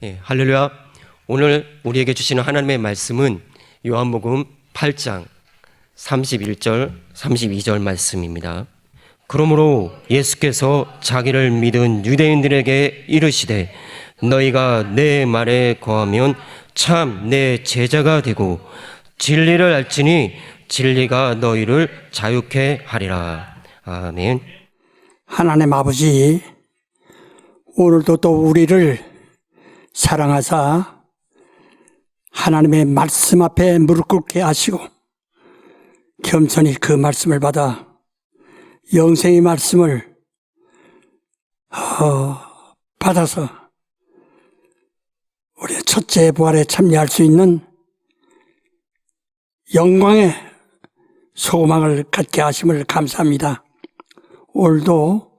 할렐루야. 오늘 우리에게 주시는 하나님의 말씀은 요한복음 8장 31절, 32절 말씀입니다. 그러므로 예수께서 자기를 믿은 유대인들에게 이르시되 너희가 내 말에 거하면 참 내 제자가 되고 진리를 알지니 진리가 너희를 자유케 하리라. 아멘. 하나님 아버지, 오늘도 또 우리를 사랑하사 하나님의 말씀 앞에 무릎 꿇게 하시고 겸손히 그 말씀을 받아 영생의 말씀을 받아서 우리의 첫째 부활에 참여할 수 있는 영광의 소망을 갖게 하심을 감사합니다. 오늘도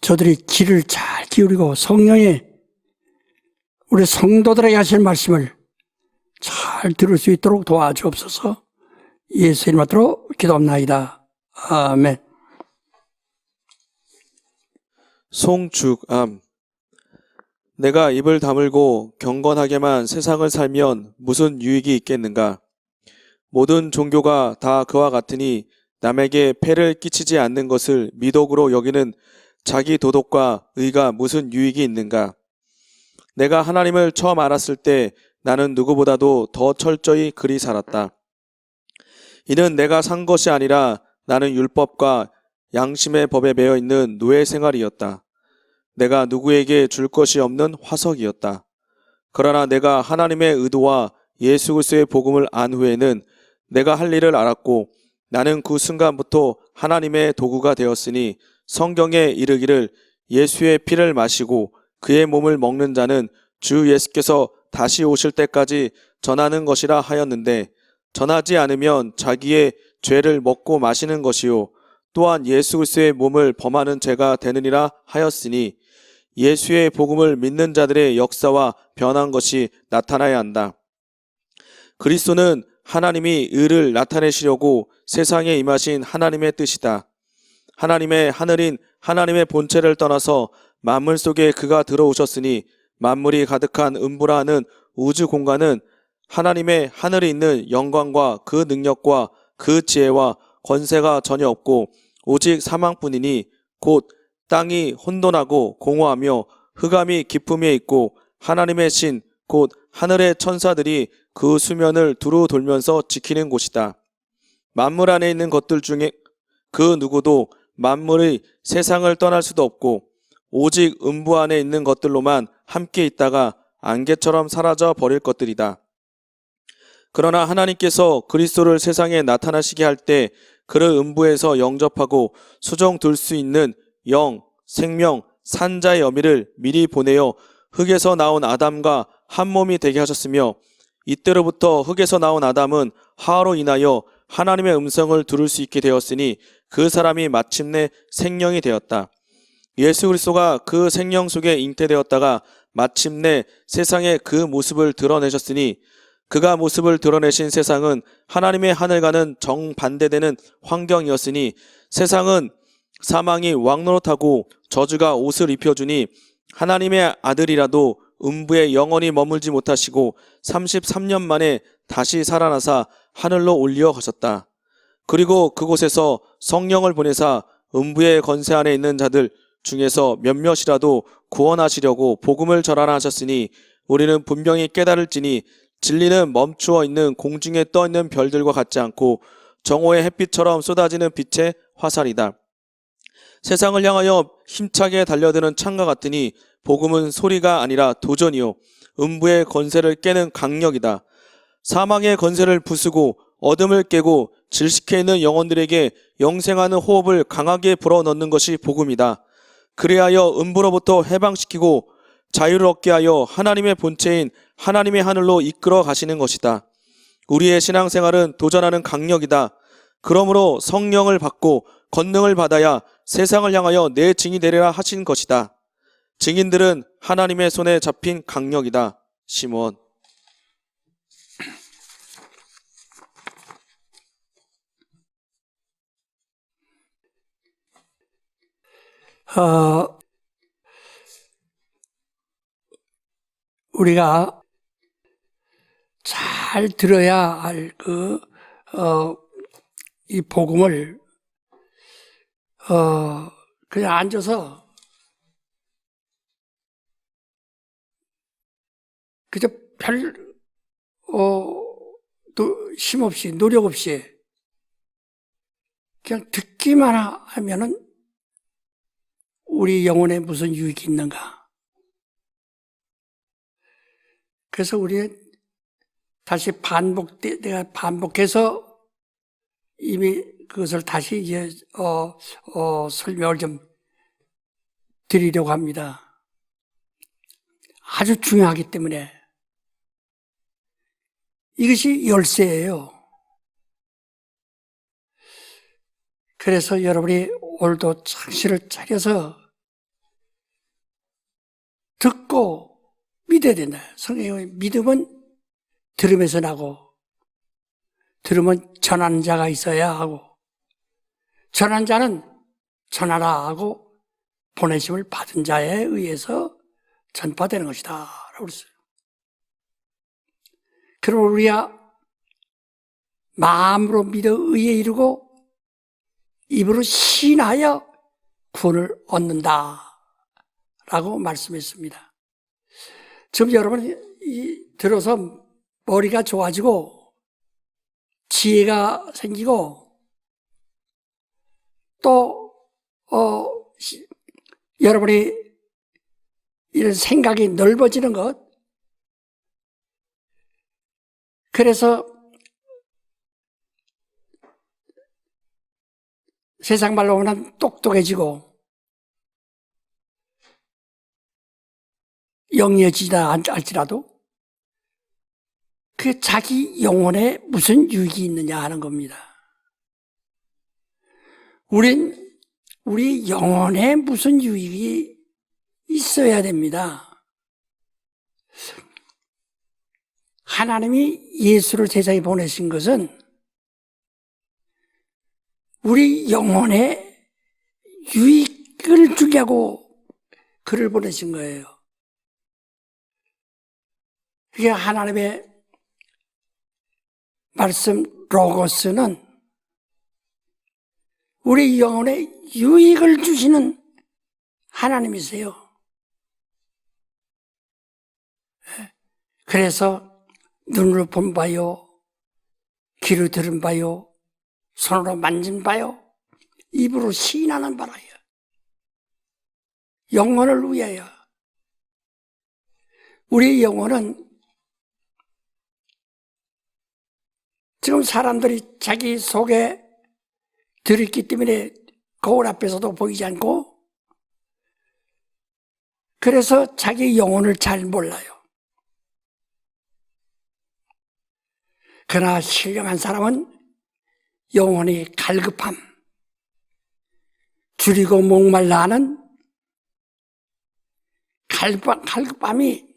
저들이 귀를 잘 기울이고 성령의 우리 성도들에게 하실 말씀을 잘 들을 수 있도록 도와주옵소서. 예수 이름으로 기도합나이다. 아멘. 송죽암. 내가 입을 다물고 경건하게만 세상을 살면 무슨 유익이 있겠는가? 모든 종교가 다 그와 같으니 남에게 폐를 끼치지 않는 것을 미덕으로 여기는 자기 도덕과 의가 무슨 유익이 있는가? 내가 하나님을 처음 알았을 때 나는 누구보다도 더 철저히 그리 살았다. 이는 내가 산 것이 아니라 나는 율법과 양심의 법에 매여 있는 노예 생활이었다. 내가 누구에게 줄 것이 없는 화석이었다. 그러나 내가 하나님의 의도와 예수 그리스도의 복음을 안 후에는 내가 할 일을 알았고 나는 그 순간부터 하나님의 도구가 되었으니 성경에 이르기를 예수의 피를 마시고 그의 몸을 먹는 자는 주 예수께서 다시 오실 때까지 전하는 것이라 하였는데 전하지 않으면 자기의 죄를 먹고 마시는 것이요 또한 예수 그리스도의 몸을 범하는 죄가 되느니라 하였으니 예수의 복음을 믿는 자들의 역사와 변한 것이 나타나야 한다. 그리스도는 하나님이 의를 나타내시려고 세상에 임하신 하나님의 뜻이다. 하나님의 하늘인 하나님의 본체를 떠나서 만물 속에 그가 들어오셨으니 만물이 가득한 음부라 하는 우주 공간은 하나님의 하늘에 있는 영광과 그 능력과 그 지혜와 권세가 전혀 없고 오직 사망뿐이니 곧 땅이 혼돈하고 공허하며 흑암이 깊음에 있고 하나님의 신 곧 하늘의 천사들이 그 수면을 두루 돌면서 지키는 곳이다. 만물 안에 있는 것들 중에 그 누구도 만물의 세상을 떠날 수도 없고 오직 음부 안에 있는 것들로만 함께 있다가 안개처럼 사라져 버릴 것들이다. 그러나 하나님께서 그리스도를 세상에 나타나시게 할 때 그를 음부에서 영접하고 수종 둘 수 있는 영, 생명, 산자의 어미를 미리 보내어 흙에서 나온 아담과 한 몸이 되게 하셨으며 이때로부터 흙에서 나온 아담은 하와로 인하여 하나님의 음성을 들을 수 있게 되었으니 그 사람이 마침내 생명이 되었다. 예수 그리스도가 그 생명 속에 잉태되었다가 마침내 세상에 그 모습을 드러내셨으니 그가 모습을 드러내신 세상은 하나님의 하늘과는 정반대되는 환경이었으니 세상은 사망이 왕노릇하고 저주가 옷을 입혀주니 하나님의 아들이라도 음부에 영원히 머물지 못하시고 33년 만에 다시 살아나사 하늘로 올려 가셨다. 그리고 그곳에서 성령을 보내사 음부의 권세 안에 있는 자들 중에서 몇몇이라도 구원하시려고 복음을 전하라 하셨으니 우리는 분명히 깨달을지니 진리는 멈추어 있는 공중에 떠 있는 별들과 같지 않고 정오의 햇빛처럼 쏟아지는 빛의 화살이다. 세상을 향하여 힘차게 달려드는 창과 같으니 복음은 소리가 아니라 도전이요 음부의 권세를 깨는 강력이다. 사망의 권세를 부수고 어둠을 깨고 질식해 있는 영혼들에게 영생하는 호흡을 강하게 불어넣는 것이 복음이다. 그리하여 음부로부터 해방시키고 자유를 얻게 하여 하나님의 본체인 하나님의 하늘로 이끌어 가시는 것이다. 우리의 신앙생활은 도전하는 강력이다. 그러므로 성령을 받고 권능을 받아야 세상을 향하여 내 증인이 되리라 하신 것이다. 증인들은 하나님의 손에 잡힌 강력이다. 시몬. 우리가 잘 들어야 할 이 복음을, 그냥 앉아서 그저 힘 없이, 노력 없이 그냥 듣기만 하면은 우리 영혼에 무슨 유익이 있는가. 그래서 우리 다시 내가 반복해서 이미 그것을 다시 이제, 설명을 좀 드리려고 합니다. 아주 중요하기 때문에. 이것이 열쇠예요. 그래서 여러분이 오늘도 정신을 차려서 듣고 믿어야 된다. 성경의 믿음은 들음에서 나고, 들으면 전하는 자가 있어야 하고, 전한 자는 전하라 하고 보내심을 받은 자에 의해서 전파되는 것이다 라고 그랬어요. 그럼 우리가 마음으로 믿어 의에 이르고 입으로 신하여 구원을 얻는다 라고 말씀했습니다. 지금 여러분 들어서 머리가 좋아지고 지혜가 생기고 또 여러분이 이런 생각이 넓어지는 것, 그래서 세상 말로 하면 똑똑해지고 영리해지다 할지라도 그 자기 영혼에 무슨 유익이 있느냐 하는 겁니다. 우리 영혼에 무슨 유익이 있어야 됩니다. 하나님이 예수를 세상에 보내신 것은 우리 영혼에 유익을 주려고 그를 보내신 거예요. 그게 하나님의 말씀 로고스는 우리 영혼에 유익을 주시는 하나님이세요. 그래서 눈으로 본 바요, 귀로 들은 바요, 손으로 만진 바요, 입으로 시인하는 바라요. 영혼을 위하여. 우리 영혼은 지금 사람들이 자기 속에 들었기 때문에 거울 앞에서도 보이지 않고, 그래서 자기 영혼을 잘 몰라요. 그러나 신령한 사람은 영혼이 갈급함, 줄이고 목말라 하는 갈급함이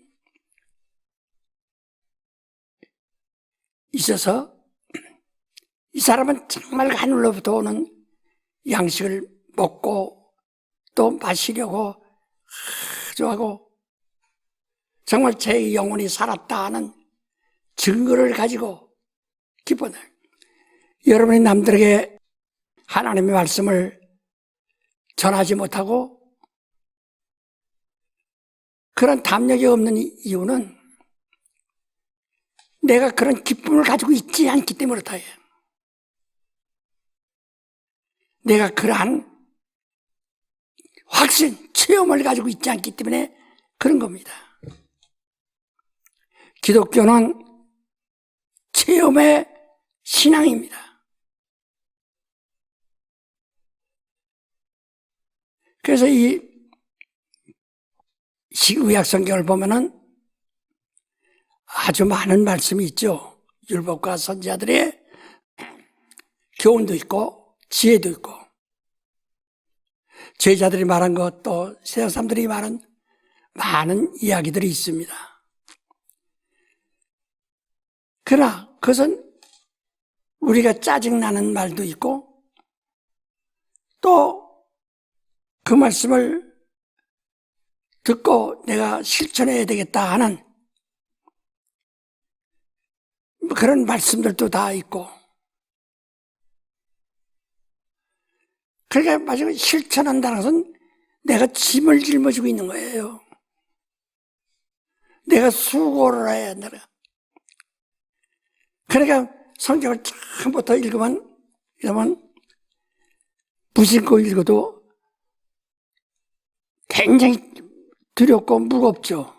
있어서 이 사람은 정말 하늘로부터 오는 양식을 먹고 또 마시려고 좋아하고 정말 제 영혼이 살았다 하는 증거를 가지고 기뻐요. 여러분이 남들에게 하나님의 말씀을 전하지 못하고 그런 담력이 없는 이유는 내가 그런 기쁨을 가지고 있지 않기 때문에 그렇다. 내가 그러한 확신, 체험을 가지고 있지 않기 때문에 그런 겁니다. 기독교는 체험의 신앙입니다. 그래서 이 의약성경을 보면은 아주 많은 말씀이 있죠. 율법과 선지자들의 교훈도 있고 지혜도 있고 제자들이 말한 것 또 세상 사람들이 말한 많은 이야기들이 있습니다. 그러나 그것은 우리가 짜증나는 말도 있고 또 그 말씀을 듣고 내가 실천해야 되겠다 하는 그런 말씀들도 다 있고. 그러니까 마지막에 실천한다는 것은 내가 짐을 짊어지고 있는 거예요. 내가 수고를 해야 한다. 그러니까 성경을 처음부터 읽으면 무심코 읽어도 굉장히 두렵고 무겁죠.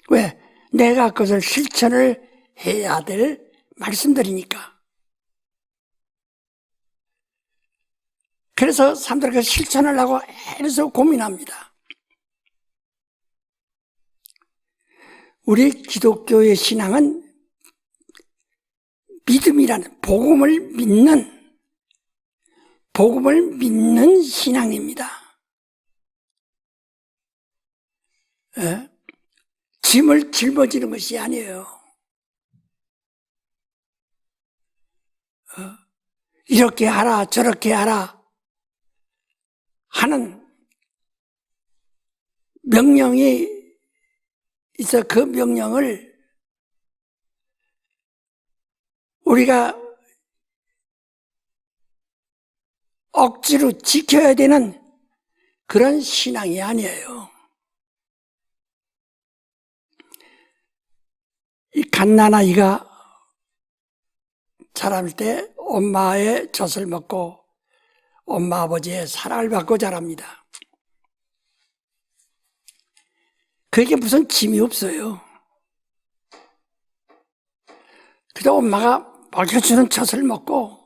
왜? 내가 그것을 실천을 해야 될 말씀들이니까. 그래서 사람들이 그 실천을 하고 애써 고민합니다. 우리 기독교의 신앙은 믿음이라는 복음을 믿는 신앙입니다. 예? 짐을 짊어지는 것이 아니에요. 이렇게 하라 저렇게 하라 하는 명령이 있어. 그 명령을 우리가 억지로 지켜야 되는 그런 신앙이 아니에요. 이 갓난아이가 자랄 때 엄마의 젖을 먹고 엄마 아버지의 사랑을 받고 자랍니다. 그게 무슨 짐이 없어요. 그래도 엄마가 먹여주는 젖을 먹고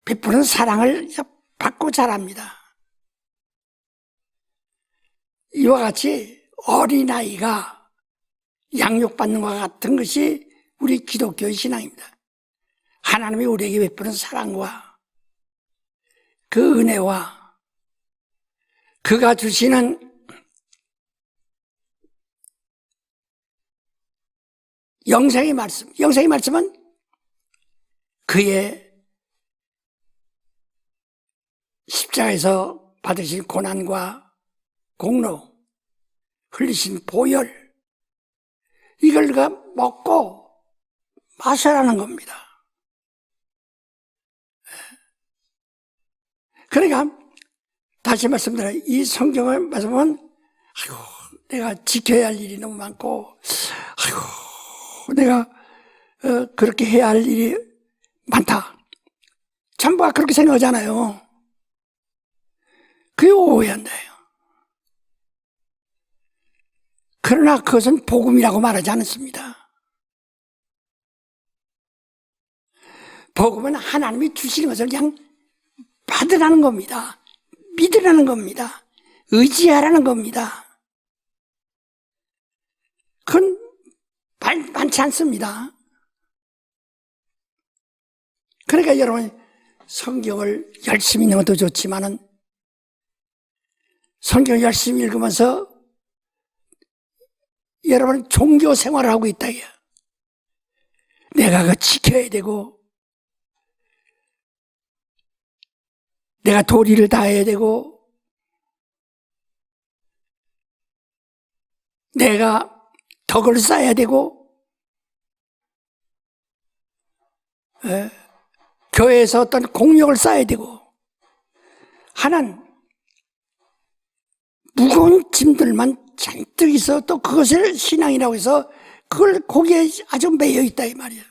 베푸는 사랑을 받고 자랍니다. 이와 같이 어린아이가 양육받는 것과 같은 것이 우리 기독교의 신앙입니다. 하나님이 우리에게 베푸는 사랑과 그 은혜와 그가 주시는 영생의 말씀은 그의 십자가에서 받으신 고난과 공로, 흘리신 보혈, 이걸 그가 먹고 마셔라는 겁니다. 그러니까 다시 말씀드려요. 이 성경을 말씀하면 내가 지켜야 할 일이 너무 많고 내가 그렇게 해야 할 일이 많다. 전부가 그렇게 생각하잖아요. 그게 오해한다요. 그러나 그것은 복음이라고 말하지 않습니다. 복음은 하나님이 주시는 것을 그냥 받으라는 겁니다. 믿으라는 겁니다. 의지하라는 겁니다. 그건 많지 않습니다. 그러니까 여러분 성경을 열심히 읽는 것도 좋지만은 성경 열심히 읽으면서 여러분 종교 생활을 하고 있다. 내가 그거 지켜야 되고 내가 도리를 다해야 되고 내가 덕을 쌓아야 되고 교회에서 어떤 공력을 쌓아야 되고 하는 무거운 짐들만 잔뜩 있어 또 그것을 신앙이라고 해서 그걸 거기에 아주 매여 있다 이 말이에요.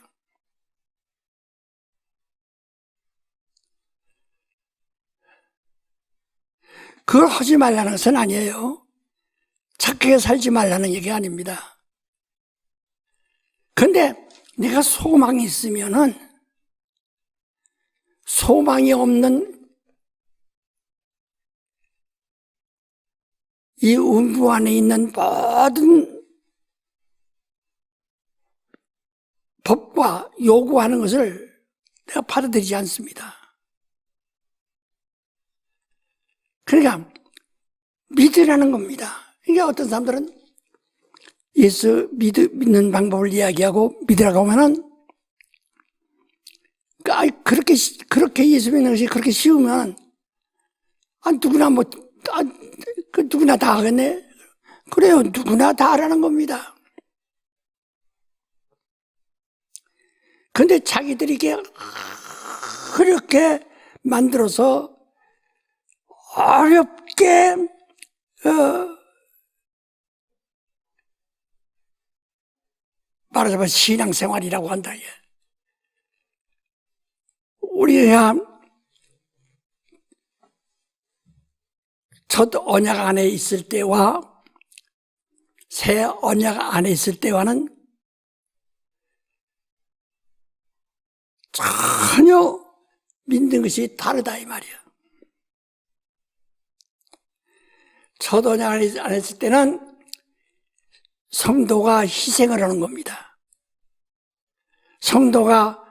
그걸 하지 말라는 것은 아니에요. 착하게 살지 말라는 얘기 아닙니다. 근데 내가 소망이 있으면은 소망이 없는 이 음부 안에 있는 모든 법과 요구하는 것을 내가 받아들이지 않습니다. 그러니까 믿으라는 겁니다. 그러니까 어떤 사람들은 예수 믿는 방법을 이야기하고 믿으라고 하면은 그렇게 예수 믿는 것이 그렇게 쉬우면 누구나 누구나 다 하겠네. 그래요. 누구나 다 하라는 겁니다. 근데 자기들이 이게 그렇게 만들어서 어렵게 말하자면 신앙생활이라고 한다. 우리가 첫 언약 안에 있을 때와 새 언약 안에 있을 때와는 전혀 믿는 것이 다르다 이 말이야. 첫 언약 안에 있을 때는 성도가 희생을 하는 겁니다. 성도가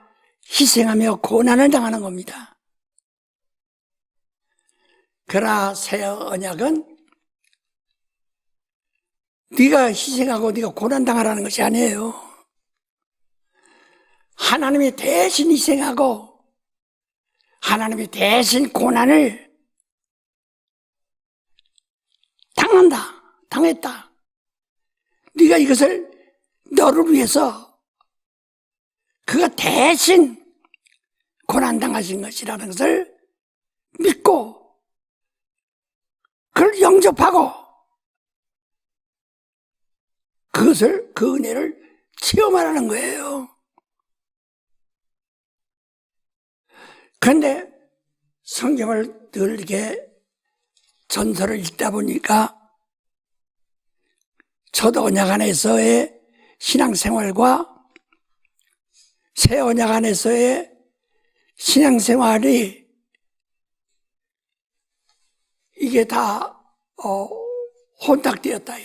희생하며 고난을 당하는 겁니다. 그러나 새 언약은 네가 희생하고 네가 고난 당하라는 것이 아니에요. 하나님이 대신 희생하고 하나님이 대신 고난을 당했다. 네가 이것을 너를 위해서 그가 대신 고난당하신 것이라는 것을 믿고 그걸 영접하고 그것을 그 은혜를 체험하라는 거예요. 그런데 성경을 늘 이렇게 전설을 읽다 보니까 첫 언약 안에서의 신앙생활과 새 언약 안에서의 신앙생활이 이게 다 혼탁되었다.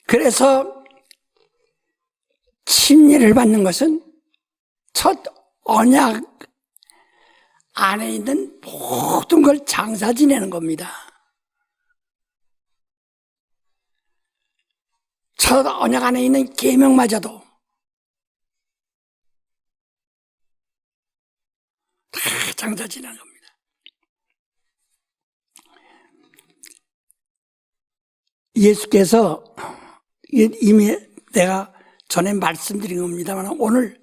그래서 침례를 받는 것은 첫 언약 안에 있는 모든 걸 장사 지내는 겁니다. 첫 언약 안에 있는 계명마저도 다 장사 지내는 겁니다. 예수께서 이미 내가 전에 말씀드린 겁니다만 오늘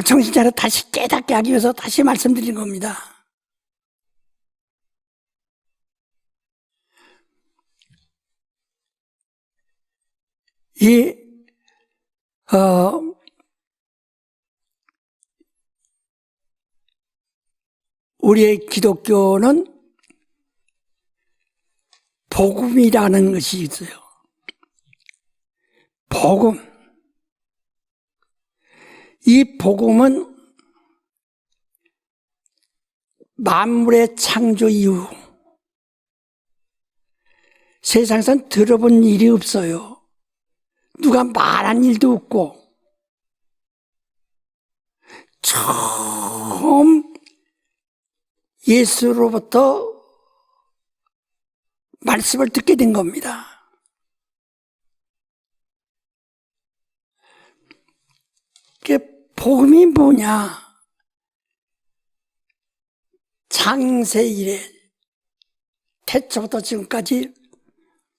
정신 차려 다시 깨닫게 하기 위해서 다시 말씀드린 겁니다. 우리의 기독교는 복음이라는 것이 있어요. 복음. 이 복음은 만물의 창조 이후 세상에선 들어본 일이 없어요. 누가 말한 일도 없고 처음 예수로부터 말씀을 듣게 된 겁니다. 복음이 뭐냐? 창세 이래 태초부터 지금까지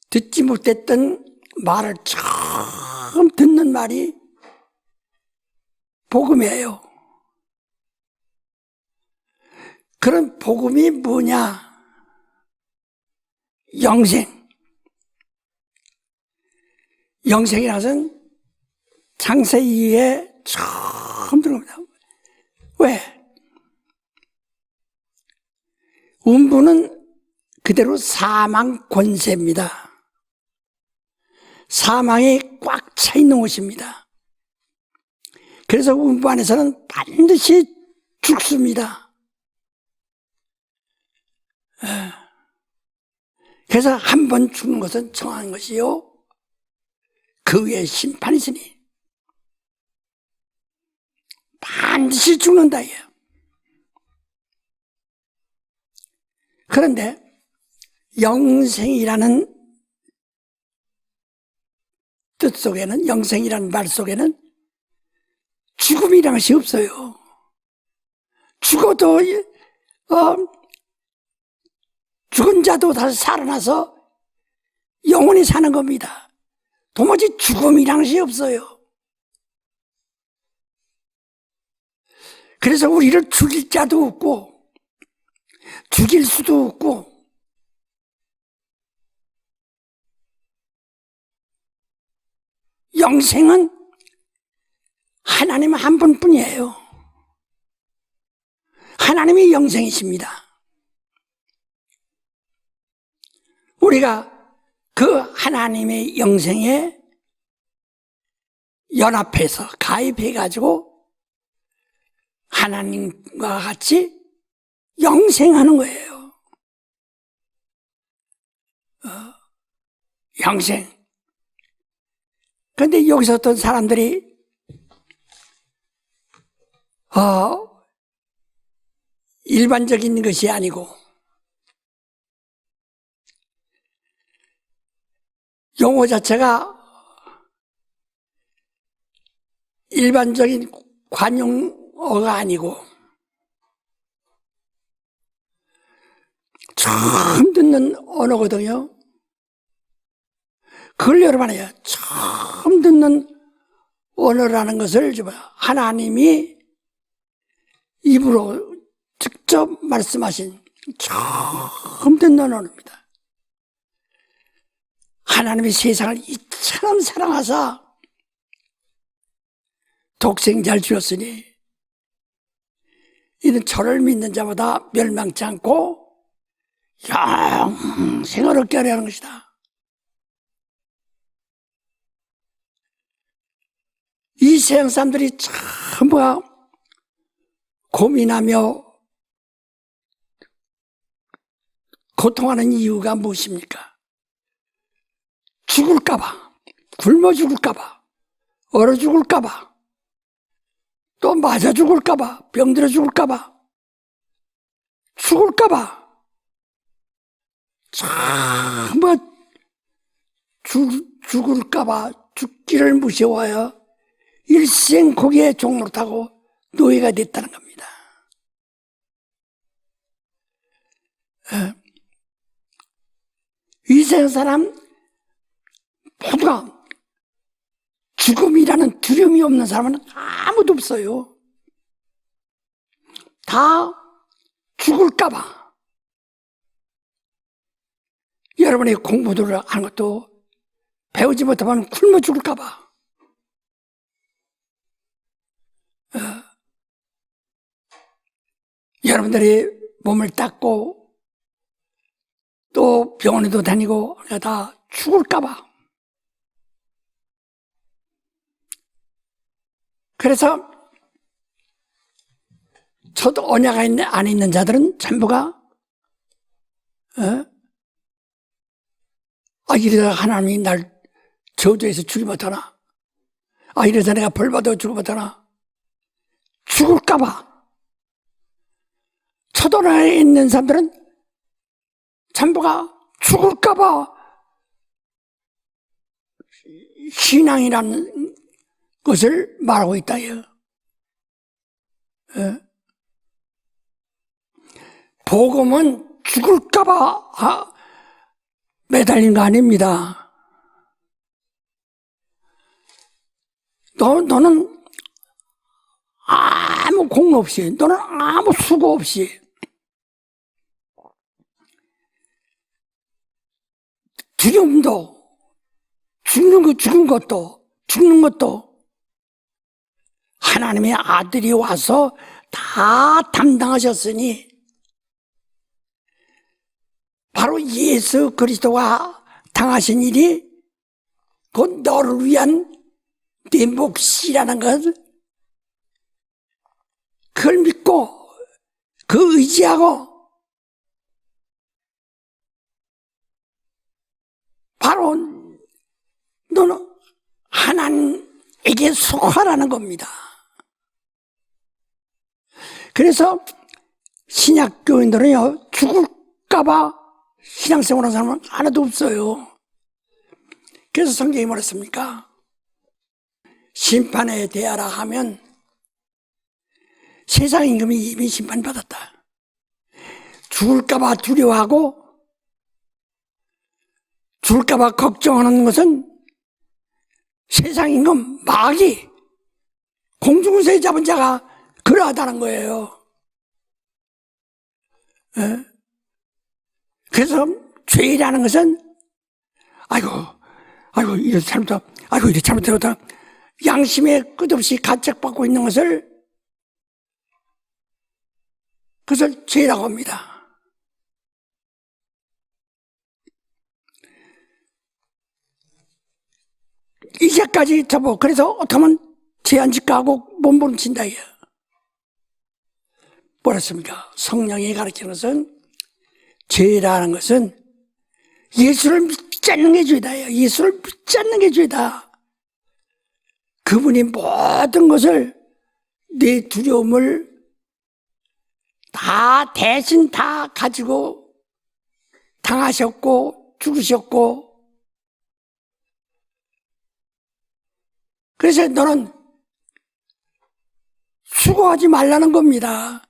듣지 못했던 말을 처음 듣는 말이 복음이에요. 그런 복음이 뭐냐? 영생이라는 것은 창세 이후에 처음 들어옵니다. 왜? 음부는 그대로 사망 권세입니다. 사망이 꽉 차 있는 곳입니다. 그래서 음부 안에서는 반드시 죽습니다. 그래서 한 번 죽는 것은 정한 것이요 그 위에 심판이 있으니 반드시 죽는다. 그런데 영생이라는 뜻 속에는, 영생이라는 말 속에는 죽음이라는 것이 없어요. 죽어도 죽은 자도 다시 살아나서 영원히 사는 겁니다. 도무지 죽음이라는 것이 없어요. 그래서 우리를 죽일 자도 없고 죽일 수도 없고 영생은 하나님 한 분뿐이에요. 하나님이 영생이십니다. 우리가 그 하나님의 영생에 연합해서 가입해가지고 하나님과 같이 영생하는 거예요. 영생. 그런데 여기서 어떤 사람들이 일반적인 것이 아니고 용어 자체가 일반적인 관용어가 아니고 처음 듣는 언어거든요. 그걸 여러분 알아요. 처음 듣는 언어라는 것을 하나님이 입으로 직접 말씀하신 처음 듣는 언어입니다. 하나님이 세상을 이처럼 사랑하사 독생자를 주었으니 이는 저를 믿는 자마다 멸망치 않고 영생을 얻게 하려는 것이다. 이 세상 사람들이 전부 고민하며 고통하는 이유가 무엇입니까? 죽을까봐, 굶어 죽을까봐, 얼어 죽을까봐, 또 맞아 죽을까봐, 병들어 죽을까봐, 죽을까봐, 전부 죽을까봐 죽기를 무서워하여 일생 고기에 종노릇하고 노예가 됐다는 겁니다. 이 세상 사람 모두가 죽음이라는 두려움이 없는 사람은 아무도 없어요. 다 죽을까봐. 여러분이 공부를 하는 것도 배우지 못하면 굶어 죽을까봐. 여러분들이 몸을 닦고 또 병원에도 다니고 다 죽을까봐. 그래서 저도 언약 안에 있는 자들은 전부가 이러다 하나님이 날 저주해서 죽이면 어떠나, 이러다 내가 벌받아 죽으면 어떠나, 죽을까봐. 초도나에 있는 사람들은 전부가 죽을까봐 신앙이라는 것을 말하고 있다요. 복음은 죽을까봐 매달린 거 아닙니다. 너는 아무 공로 없이, 너는 아무 수고 없이 두려움도 죽는 것도 하나님의 아들이 와서 다 담당하셨으니 바로 예수 그리스도가 당하신 일이 곧 너를 위한 네 몫이라는 것, 그걸 믿고 그 의지하고 바로 너는 하나님에게 속하라는 겁니다. 그래서 신약 교인들은요, 죽을까봐 신앙생활하는 사람은 하나도 없어요. 그래서 성경이 뭐랬습니까? 심판에 대하라 하면 세상 임금이 이미 심판받았다. 죽을까봐 두려워하고 죽을까봐 걱정하는 것은 세상 임금 마귀, 공중세에 잡은 자가 그러하다는 거예요. 예? 그래서 죄라는 것은 아이고 이래 잘못했다, 아이고 이래 잘못했다, 양심에 끝없이 가책받고 있는 것을 그것을 죄라고 합니다. 이제까지 저보 그래서 어떡하면 죄 안 짓까 하고 몸부림친다 이게 뭐랬습니까? 성령이 가르치는 것은 죄라는 것은 예수를 믿지 않는 게 죄다. 예수를 믿지 않는 게 죄다. 그분이 모든 것을 내 두려움을 다 대신 다 가지고 당하셨고 죽으셨고, 그래서 너는 수고하지 말라는 겁니다.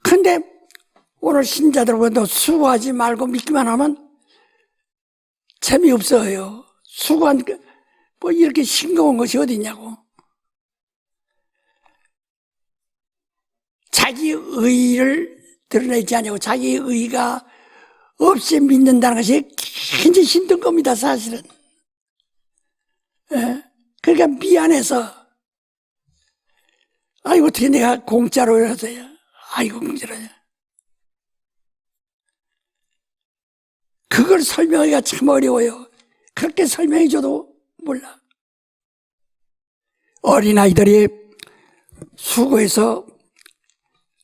근데 오늘 신자들 보고 너 수고하지 말고 믿기만 하면 재미없어요. 수고한 뭐 이렇게 싱거운 것이 어디 있냐고. 자기 의의를 드러내지 않냐고. 자기 의의가 없이 믿는다는 것이 굉장히 힘든 겁니다, 사실은. 예? 그러니까 미안해서, 아이고, 어떻게 내가 공짜로 이러세요. 아이고, 공짜로. 그걸 설명하기가 참 어려워요. 그렇게 설명해줘도 몰라. 어린아이들이 수고해서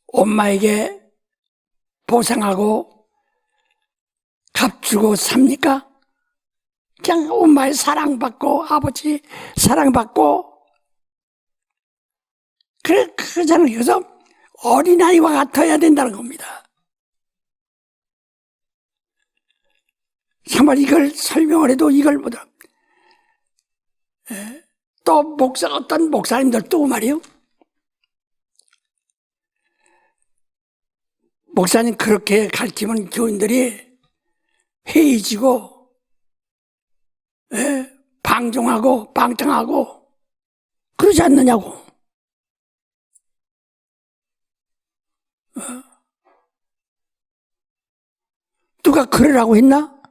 엄마에게 보상하고 값주고 삽니까? 그냥 엄마의 사랑받고 아버지 사랑받고 그러잖아요. 그래서 어린아이와 같아야 된다는 겁니다. 정말 이걸 설명을 해도 이걸 못하. 또 어떤 목사님들 또 말이요. 목사님 그렇게 가르치면 교인들이 회의지고 방종하고 방탕하고 그러지 않느냐고. 누가 그러라고 했나?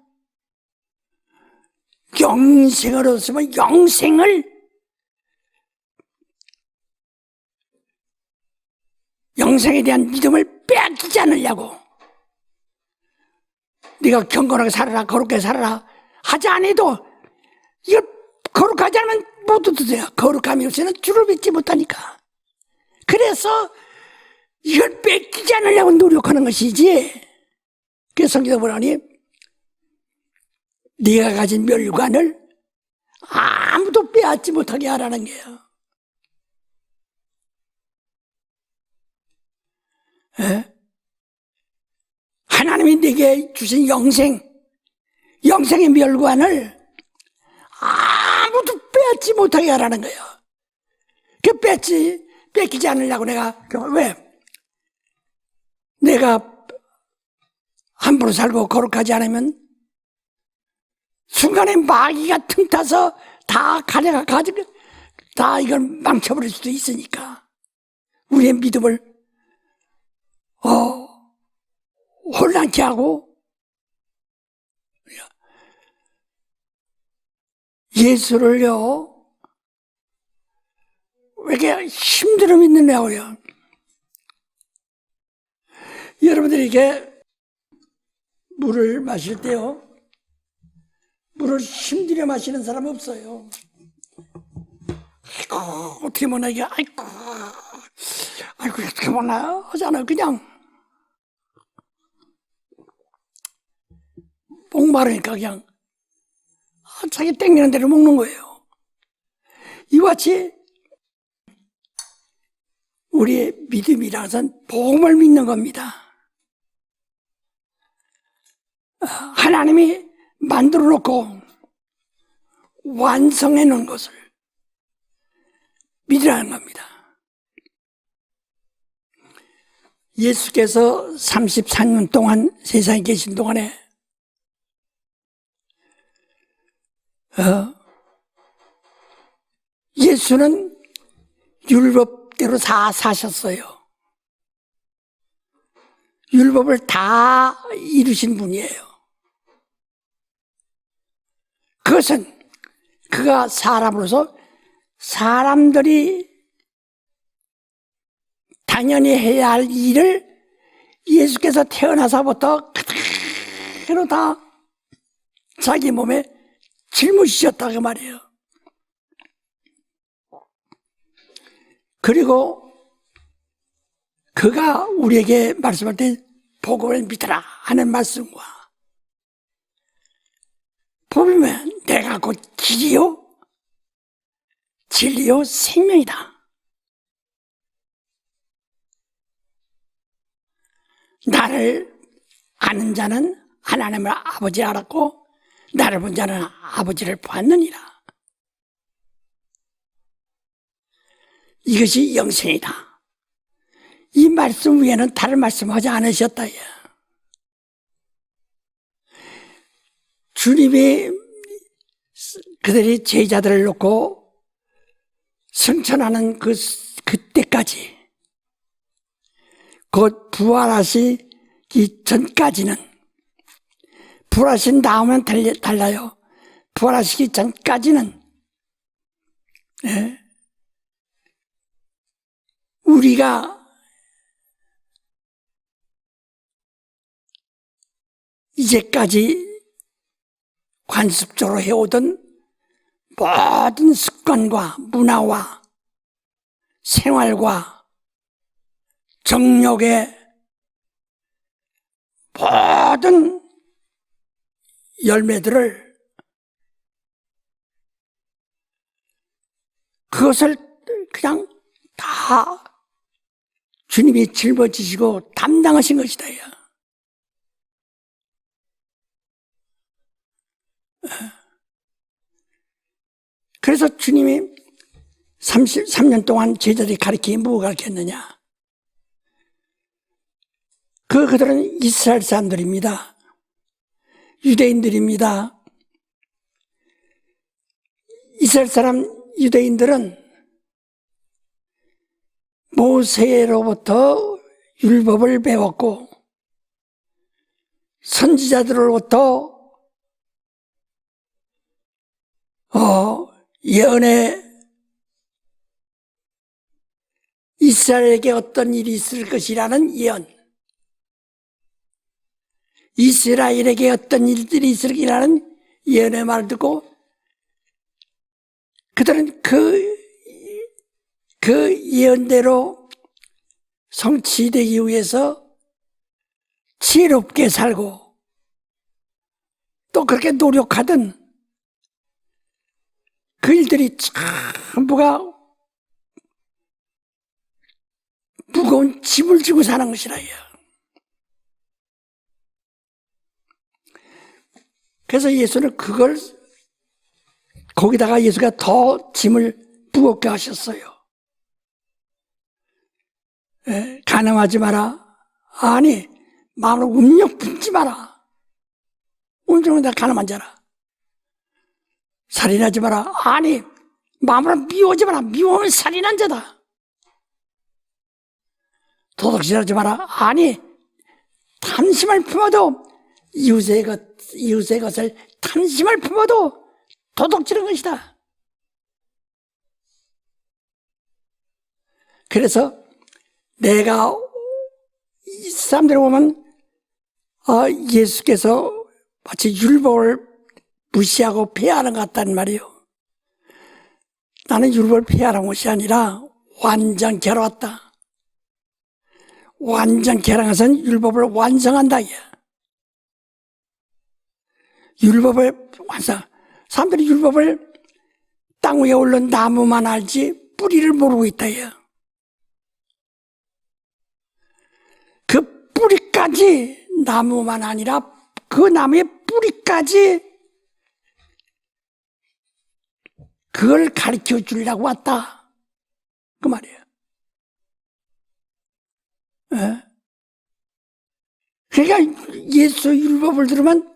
영생을 얻었으면 영생에 대한 믿음을 빼앗기지 않으려고. 네가 경건하게 살아라, 거룩하게 살아라 하지 않아도 이걸 거룩하지 않으면 못 얻으세요. 거룩함이 없이는 주를 믿지 못하니까. 그래서 이걸 뺏기지 않으려고 노력하는 것이지. 그래서 성경에 보라니 네가 가진 멸관을 아무도 빼앗지 못하게 하라는 거예요. 하나님이 내게 주신 영생의 멸관을 아무도 빼앗지 못하게 하라는 거예요. 그 뺏기지 않으려고 내가 함부로 살고 거룩하지 않으면 순간에 마귀가 틈타서 다 가지고 다 이걸 망쳐버릴 수도 있으니까 우리의 믿음을 혼란케 하고 예수를요 왜 이렇게 힘들어 믿느냐고요. 여러분들이 이렇게 물을 마실 때요, 물을 힘들여 마시는 사람 없어요. 아이고 어떻게 먹나 이게, 아이고 어떻게 먹나 하잖아요. 그냥 목마르니까 그냥 자기 땡기는 대로 먹는 거예요. 이와 같이 우리의 믿음이라는 것은 복음을 믿는 겁니다. 하나님이 만들어 놓고 완성해 놓은 것을 믿으라는 겁니다. 예수께서 34년 동안 세상에 계신 동안에 예수는 율법대로 다 사셨어요. 율법을 다 이루신 분이에요. 그것은 그가 사람으로서 사람들이 당연히 해야 할 일을 예수께서 태어나서부터 그대로 다 자기 몸에 짊어지셨다 그 말이에요. 그리고 그가 우리에게 말씀할 때 복음을 믿으라 하는 말씀과 복음은 내가 곧 길이요 진리요 생명이다. 나를 아는 자는 하나님을 아버지 알았고 나를 본 자는 아버지를 보았느니라. 이것이 영생이다. 이 말씀 위에는 다른 말씀하지 않으셨다. 주님이 그들이 제자들을 놓고 승천하는 그때까지 곧 부활하시기 전까지는 부활하신 다음은 달라요. 부활하시기 전까지는 우리가 이제까지 관습적으로 해오던 모든 습관과 문화와 생활과 정욕의 모든 열매들을 그것을 그냥 다 주님이 짊어지시고 담당하신 것이다. 그래서 주님이 33년 동안 제자들이 가르치기 뭐가 가르쳤느냐? 그들은 이스라엘 사람들입니다. 유대인들입니다. 이스라엘 사람 유대인들은 모세로부터 율법을 배웠고 선지자들로부터 예언의 이스라엘에게 어떤 일이 있을 것이라는 예언, 이스라엘에게 어떤 일들이 있을 것이라는 예언의 말을 듣고 그들은 그 예언대로 성취되기 위해서 지혜롭게 살고 또 그렇게 노력하던 그 일들이 전부가 무거운 짐을 지고 사는 것이라요. 그래서 예수는 그걸 거기다가 예수가 더 짐을 무겁게 하셨어요. 가늠하지 마라. 아니, 마음으로 음욕 품지 마라. 온종일 다 가늠한 자라. 살인하지 마라. 아니, 마음으로 미워하지 마라. 미워하면 살인한 자다. 도둑질하지 마라. 아니, 탐심을 품어도 이웃의 것을 탐심을 품어도 도둑질한 것이다. 그래서 내가 이 사람들 보면 예수께서 마치 율법을 무시하고 폐하는 것 같다는 말이에요. 나는 율법을 폐하는 것이 아니라 완전 개로웠다. 완전 개량해서는 율법을 완성한다. 율법을 완성. 사람들이 율법을 땅 위에 올른 나무만 알지 뿌리를 모르고 있다. 그 뿌리까지 나무만 아니라 그 나무의 뿌리까지 그걸 가르쳐 주려고 왔다. 그 말이에요. 그러니까 예수 율법을 들으면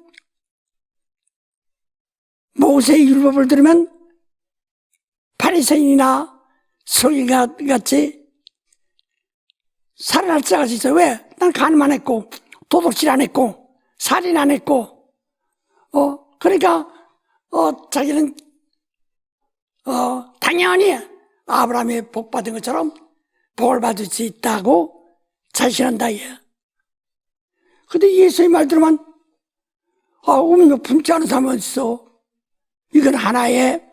모세의 율법을 들으면 바리새인이나 성인과 같이 살아날 자가 있어요. 왜? 난 간음 안 했고, 도둑질 안 했고, 살인 안 했고, 그러니까, 자기는, 당연히 아브라함이 복 받은 것처럼 복을 받을 수 있다고 자신한다, 얘. 근데 예수의 말 들으면, 음료 품지 않은 사람은 있어. 이건 하나의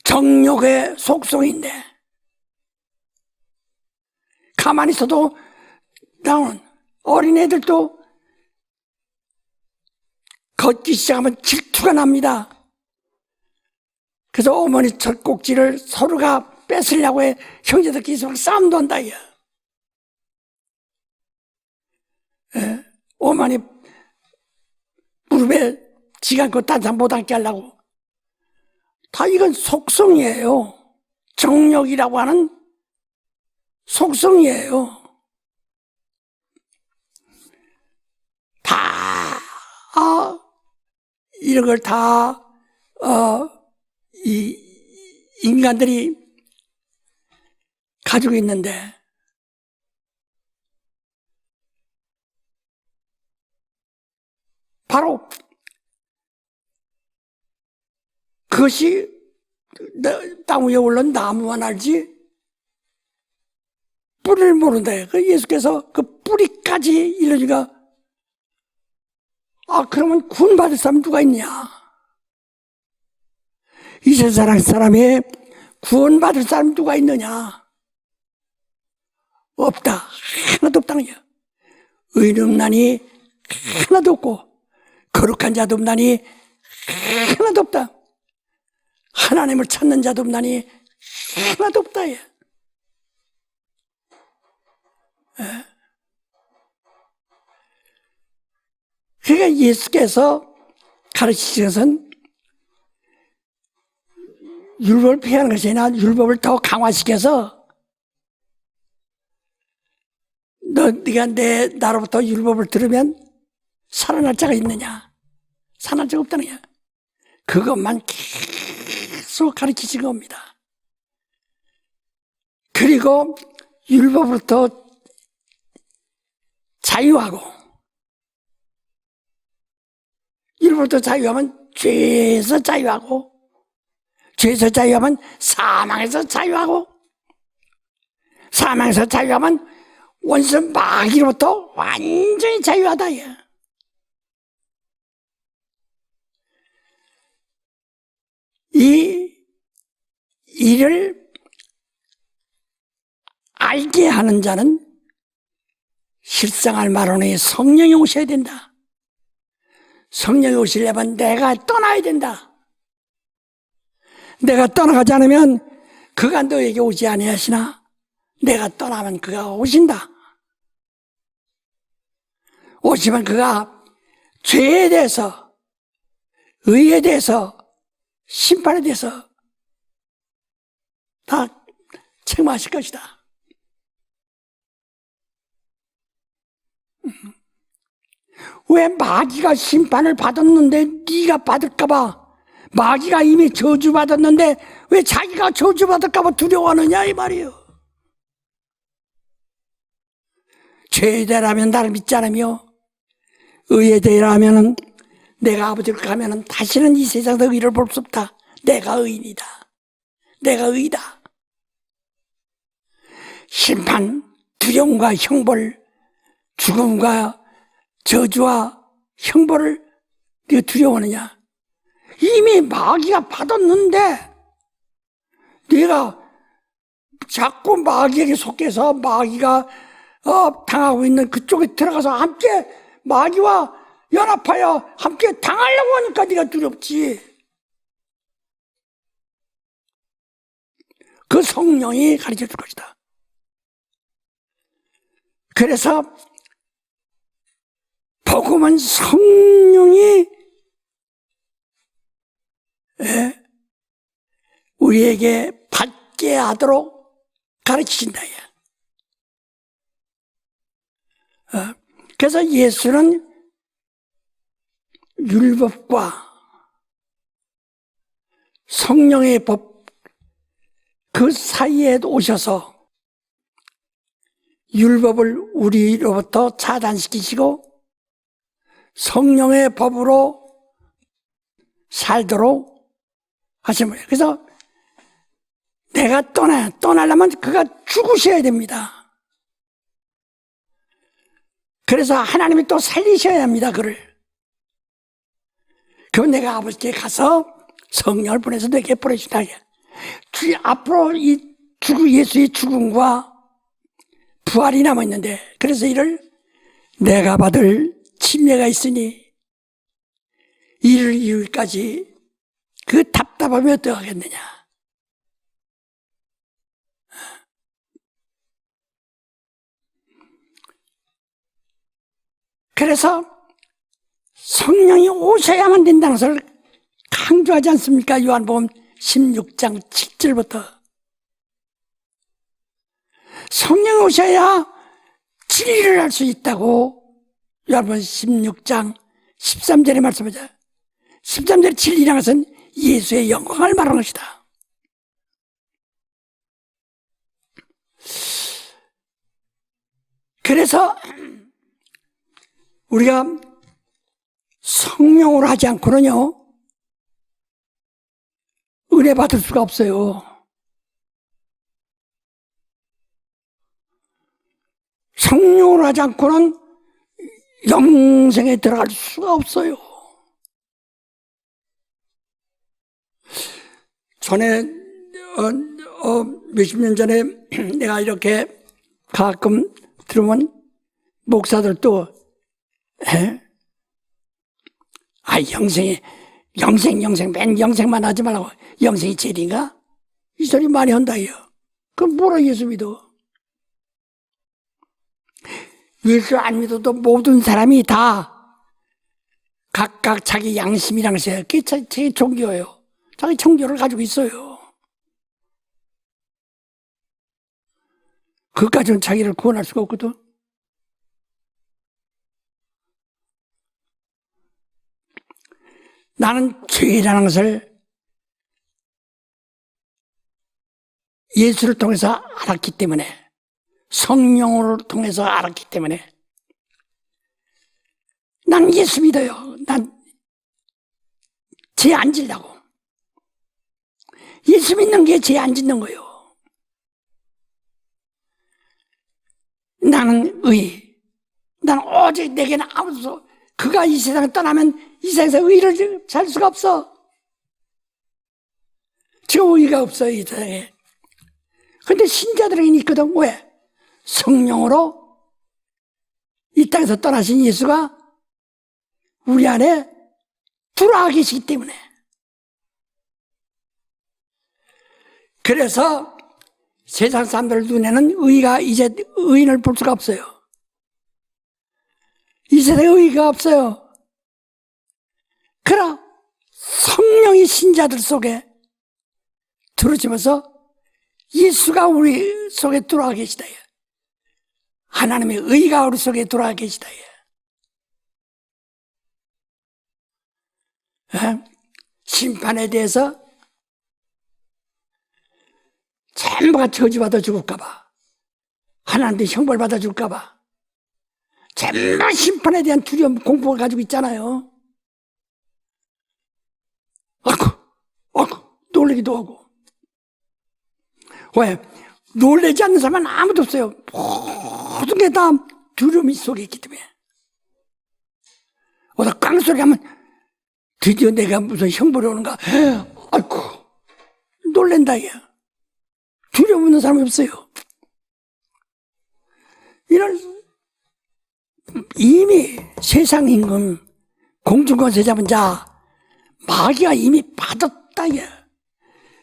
정욕의 속성인데, 가만히 있어도 나오는 어린애들도 걷기 시작하면 질투가 납니다. 그래서 어머니 젖꼭지를 서로가 뺏으려고 해. 형제들끼리 서로 싸움도 한다. 예. 어머니 무릎에 지가 그 단상 못 앉게 하려고. 다 이건 속성이에요. 정욕이라고 하는 속성이에요. 다, 이런 걸 다, 이 인간들이 가지고 있는데, 바로 그것이 땅 위에 올라온 나무만 알지 뿌리를 모른다. 그 예수께서 그 뿌리까지 이르니까 그러면 구원받을 사람 누가 있냐? 이 세상 사람에 구원받을 사람 누가 있느냐? 없다. 하나도 없다는 거야. 의인 없나니 하나도 없고 거룩한 자도 없나니 하나도 없다. 하나님을 찾는 자도 없나니 하나도 없다. 예. 그러니까 예수께서 가르치신 것은 율법을 폐하는 것이 아니라 율법을 더 강화시켜서 네가 나로부터 율법을 들으면 살아날 자가 있느냐? 살아날 자가 없다는 거야. 그것만 계속 가르치신 겁니다. 그리고 율법으로부터 자유하고, 율법으로부터 자유하면 죄에서 자유하고, 죄에서 자유하면 사망에서 자유하고, 사망에서 자유하면 원수 마귀로부터 완전히 자유하다. 이 일을 알게 하는 자는 실상을 말하니 성령이 오셔야 된다. 성령이 오시려면 내가 떠나야 된다. 내가 떠나가지 않으면 그가 너에게 오지 아니하시나 내가 떠나면 그가 오신다. 오시면 그가 죄에 대해서, 의에 대해서, 심판에 대해서 다 책망하실 것이다. 왜 마귀가 심판을 받았는데 네가 받을까봐, 마귀가 이미 저주받았는데 왜 자기가 저주받을까봐 두려워하느냐 이 말이에요. 죄에 대하면 나를 믿지 않으며 의에 대하면 내가 아버지를 가면은 다시는 이 세상에서 의를 볼 수 없다. 내가 의인이다. 내가 의다. 심판, 두려움과 형벌, 죽음과 저주와 형벌을 네가 두려워하느냐? 이미 마귀가 받았는데 네가 자꾸 마귀에게 속해서 마귀가 당하고 있는 그쪽에 들어가서 함께 마귀와 연합하여 함께 당하려고 하니까 네가 두렵지. 그 성령이 가르쳐 줄 것이다. 그래서 복음은 성령이 우리에게 받게 하도록 가르치신다. 그래서 예수는 율법과 성령의 법, 그 사이에 오셔서 율법을 우리로부터 차단시키시고 성령의 법으로 살도록 하신 거예요. 그래서 내가 떠나려면 그가 죽으셔야 됩니다. 그래서 하나님이 또 살리셔야 합니다, 그를. 그럼 내가 아버지께 가서 성령을 보내서 내게 보내주다. 앞으로 이 예수의 죽음과 부활이 남아있는데, 그래서 이를 내가 받을 침례가 있으니 이를 이후까지 그 답답함이 어떠하겠느냐. 그래서 성령이 오셔야만 된다는 것을 강조하지 않습니까? 요한복음 16장 7절부터. 성령이 오셔야 진리를 알 수 있다고 요한복음 16장 13절에 말씀하죠. 13절에 진리라는 것은 예수의 영광을 말하는 것이다. 그래서 우리가 성령으로 하지 않고는요, 은혜 받을 수가 없어요. 성령으로 하지 않고는 영생에 들어갈 수가 없어요. 전에 몇십 년 전에 내가 이렇게 가끔 들으면 목사들도 영생 맨 영생만 하지 말라고. 영생이 제일인가? 이 소리 많이 한다요. 그럼 뭐라 예수 믿어? 예수 안 믿어도 모든 사람이 다 각각 자기 양심이란 것이에요. 그게 자기 종교예요. 자기 종교를 가지고 있어요. 그것까지는 자기를 구원할 수가 없거든. 나는 죄라는 것을 예수를 통해서 알았기 때문에, 성령을 통해서 알았기 때문에 난 예수 믿어요. 난 죄 안 지려고. 예수 믿는 게 죄 안 짓는 거예요. 나는 난 오직 내게는 아무도, 그가 이 세상을 떠나면 이 세상에서 의를 살 수가 없어. 저 의가 없어요, 이 세상에. 근데 신자들에게는 있거든. 왜? 성령으로 이 땅에서 떠나신 예수가 우리 안에 들어와 계시기 때문에. 그래서 세상 사람들 눈에는 의가 이제 의인을 볼 수가 없어요. 이 세상에 의가 없어요. 그러나 성령이 신자들 속에 들어지면서 예수가 우리 속에 들어와 계시다. 하나님의 의가 우리 속에 들어와 계시다. 심판에 대해서 전부가 저주받아 죽을까봐, 하나님께 형벌받아 줄까봐 전부 심판에 대한 두려움, 공포를 가지고 있잖아요. 놀라기도 하고. 왜? 놀라지 않는 사람은 아무도 없어요. 모든 게 다 두려움이 속에 있기 때문에. 어디 깡소리 하면 드디어 내가 무슨 형벌이 오는가? 아이고, 놀랜다, 이게. 두려움 없는 사람이 없어요. 이런, 이미 세상 임금, 공중권세 잡은 자, 마귀가 이미 받았다, 이게.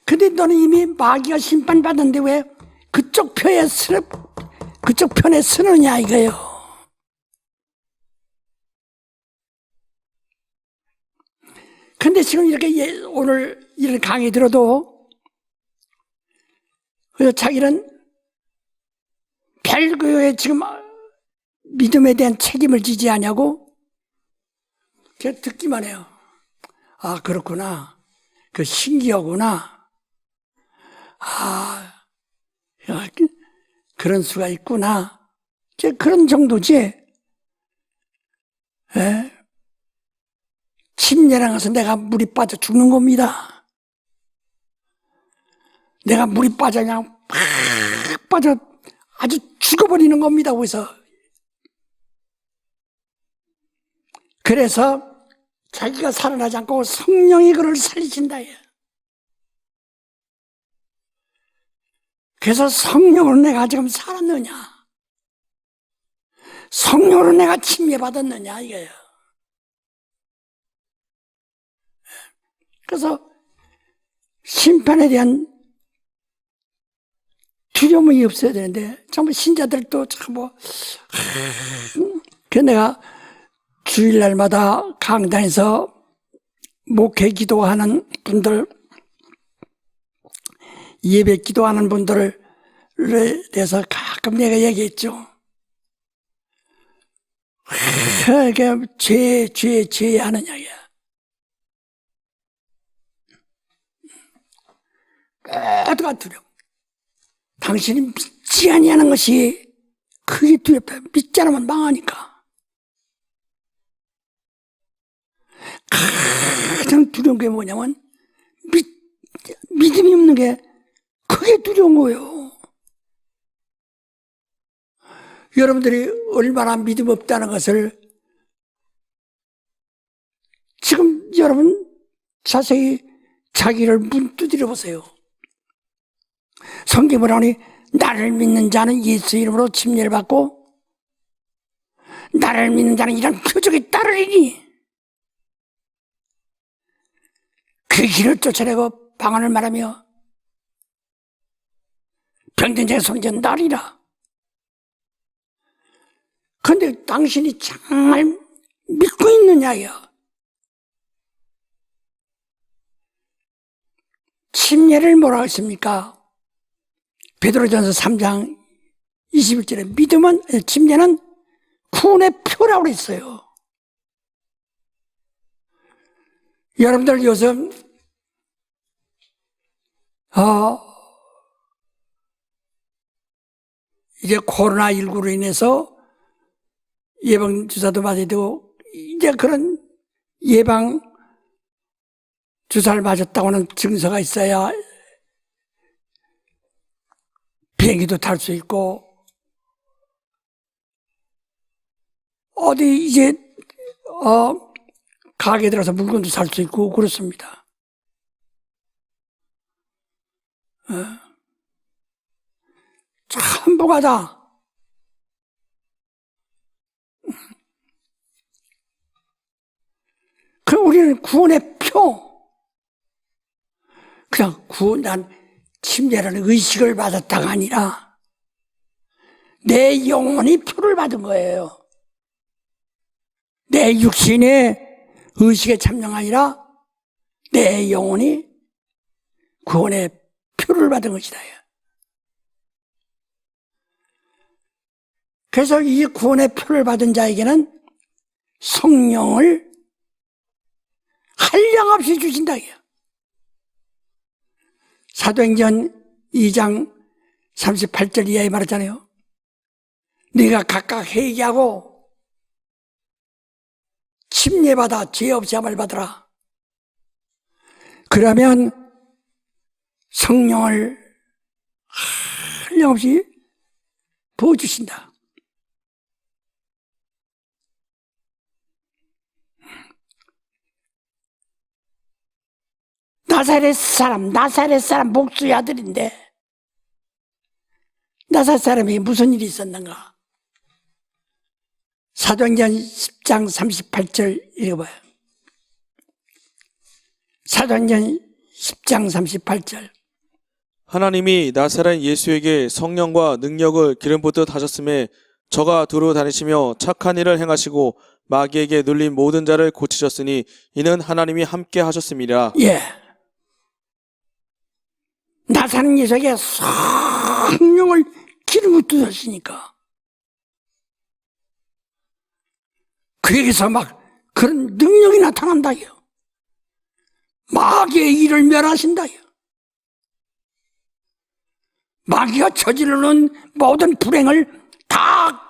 근데 너는 이미 마귀가 심판받았는데 왜 그쪽 편에 서느냐, 이거예요. 근데 지금 이렇게 오늘 이런 강의 들어도 자기는 별교에 지금 믿음에 대한 책임을 지지 않냐고 그냥 듣기만 해요. 아, 그렇구나. 그 신기하구나. 야, 그런 수가 있구나. 이제 그런 정도지. 예? 침례랑 해서 내가 물이 빠져 죽는 겁니다. 내가 물이 빠져 그냥 팍 빠져 아주 죽어버리는 겁니다. 그래서 자기가 살아나지 않고 성령이 그를 살리신다. 그래서 성령으로 내가 지금 살았느냐, 성령으로 내가 침례받았느냐 이거예요. 그래서 심판에 대한 두려움이 없어야 되는데 정말 신자들도 참 그 내가 주일날마다 강단에서 목회 기도하는 분들, 예배 기도하는 분들에 대해서 가끔 내가 얘기했죠. 이게 죄 하는 이야기야. 모두가 두려워. 당신이 믿지 아니하는 것이 그게 두렵다. 믿지 않으면 망하니까. 가장 두려운 게 뭐냐면 믿음이 없는 게 그게 두려운 거예요. 여러분들이 얼마나 믿음 없다는 것을 지금 여러분 자세히 자기를 문 두드려 보세요. 성경을 보니 나를 믿는 자는 예수 이름으로 침례를 받고 나를 믿는 자는 이런 표적에 따르리니 그 길을 쫓아내고 방언을 말하며 병든 자의 손전 나리라. 그런데 당신이 정말 믿고 있느냐요? 침례를 뭐라고 했습니까? 베드로전서 3장 21절에 믿음은, 침례는 구원의 표라고 했어요. 여러분들 요즘 이제 코로나19로 인해서 예방주사도 맞아야 되고 이제 그런 예방주사를 맞았다고는 증서가 있어야 비행기도 탈 수 있고 어디 이제 가게 들어서 물건도 살 수 있고 그렇습니다. 천부가다. 그럼 우리는 구원의 표. 그냥 난 침례라는 의식을 받았다가 아니라 내 영혼이 표를 받은 거예요. 내 육신의 의식에 참여가 아니라 내 영혼이 구원의 표를 받은 것이다. 그래서 이 구원의 표를 받은 자에게는 성령을 한량없이 주신다. 사도행전 2장 38절 이하에 말했잖아요. 네가 각각 회개하고 침례받아 죄 없이 함을 받으라. 그러면 성령을 한량없이 부어주신다. 나사렛 사람 목수의 아들인데 나사렛 사람에게 무슨 일이 있었는가? 사도행전 10장 38절 읽어봐요. 사도행전 10장 38절. 하나님이 나사렛 예수에게 성령과 능력을 기름 붓듯 하셨음에 저가 두루 다니시며 착한 일을 행하시고 마귀에게 눌린 모든 자를 고치셨으니 이는 하나님이 함께 하셨음이라. 예. 나사렛 예수에게 성령을 기름 붓듯 하시니까 그에게서 막 그런 능력이 나타난다요. 마귀의 일을 멸하신다요. 마귀가 저지르는 모든 불행을 다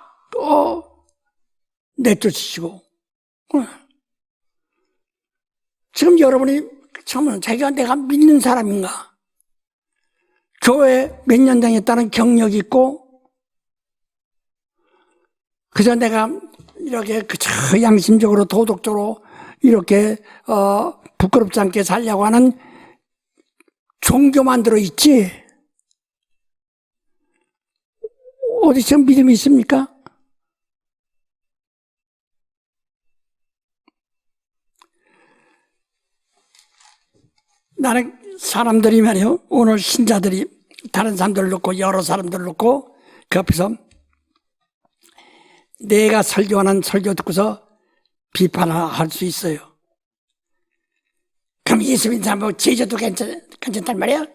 내쫓으시고. 지금 여러분이 처음은 자기가 내가 믿는 사람인가, 교회 몇 년 다녔다는 경력이 있고, 그저 내가 이렇게 그저 양심적으로 도덕적으로 이렇게 부끄럽지 않게 살려고 하는 종교만 들어있지 어디 지금 믿음이 있습니까? 나는 사람들이 말이요, 오늘 신자들이 다른 사람들 놓고 여러 사람들 놓고 그 앞에서 내가 설교하는 설교 듣고서 비판할 수 있어요. 그럼 예수 믿는 사람 뭐 제자도 괜찮단 말이야?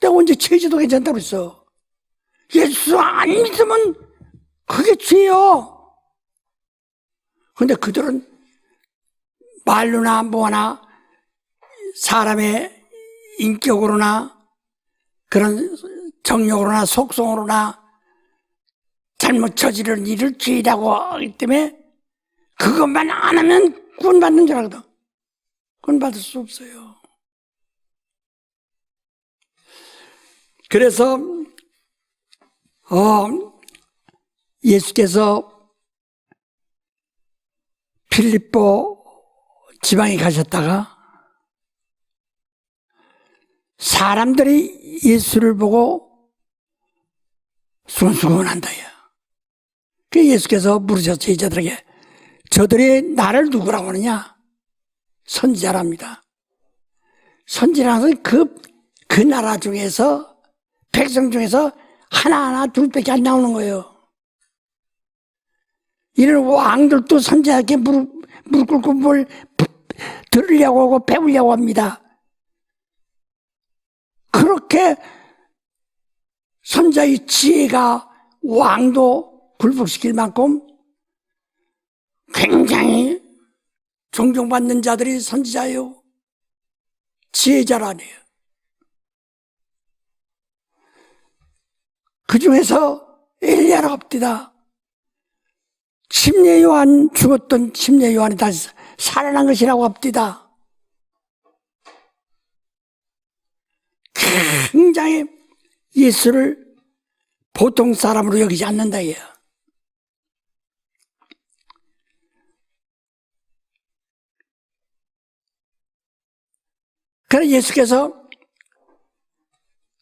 내가 언제 제자도 괜찮다고 그랬어? 예수 안 믿으면 그게 죄요. 근데 그들은 말로나 뭐나 사람의 인격으로나 그런 정욕으로나 속성으로나 잘못 저지른 일을 죄라고 하기 때문에 그것만 안 하면 구원받는 줄 알거든. 구원받을 수 없어요. 그래서 예수께서 필립보 지방에 가셨다가 사람들이 예수를 보고 수근수근한다. 그 예수께서 물으셨어요. 제자들에게. 저들이 나를 누구라고 하느냐? 선지자랍니다. 선지자는 그 나라 중에서, 백성 중에서 하나하나 둘밖에 안 나오는 거예요. 이런 왕들도 선지자에게 무릎 꿇고 뭘 들으려고 하고 배우려고 합니다. 그렇게 선지자의 지혜가 왕도 굴복시킬 만큼 굉장히 존경받는 자들이 선지자예요. 지혜자라네요. 그 중에서 엘리야가 없디다. 침례 요한, 죽었던 침례 요한이 다시 살아난 것이라고 합디다. 굉장히 예수를 보통 사람으로 여기지 않는다 이거예요. 그래서 예수께서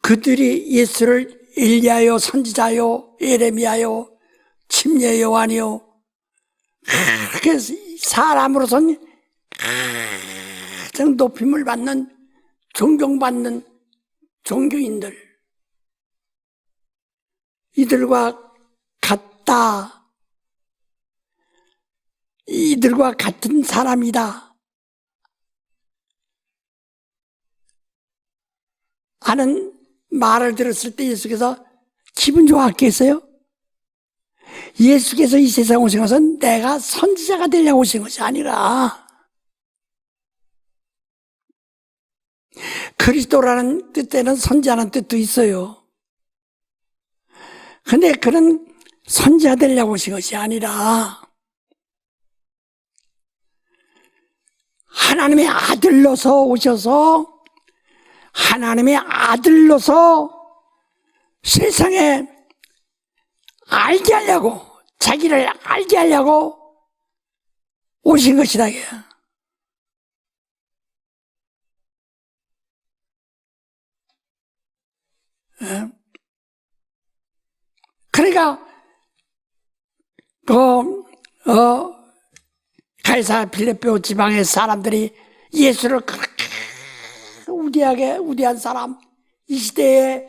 그들이 예수를 엘리야요, 선지자요, 예레미야요, 침례 요한이요, 그래서 사람으로서는 가장 높임을 받는, 존경받는 종교인들, 이들과 같다, 이들과 같은 사람이다 하는 말을 들었을 때 예수께서 기분 좋았겠어요? 예수께서 이 세상에 오신 것은 내가 선지자가 되려고 오신 것이 아니라 그리스도라는 뜻에는 선지자라는 뜻도 있어요. 근데 그런 선지자 되려고 오신 것이 아니라 하나님의 아들로서 오셔서 하나님의 아들로서 세상에 알게 하려고, 자기를 알게 하려고 오신 것이다. 그러니까 가이사랴 필리포 지방의 사람들이 예수를 그렇게 우대한 사람, 이 시대에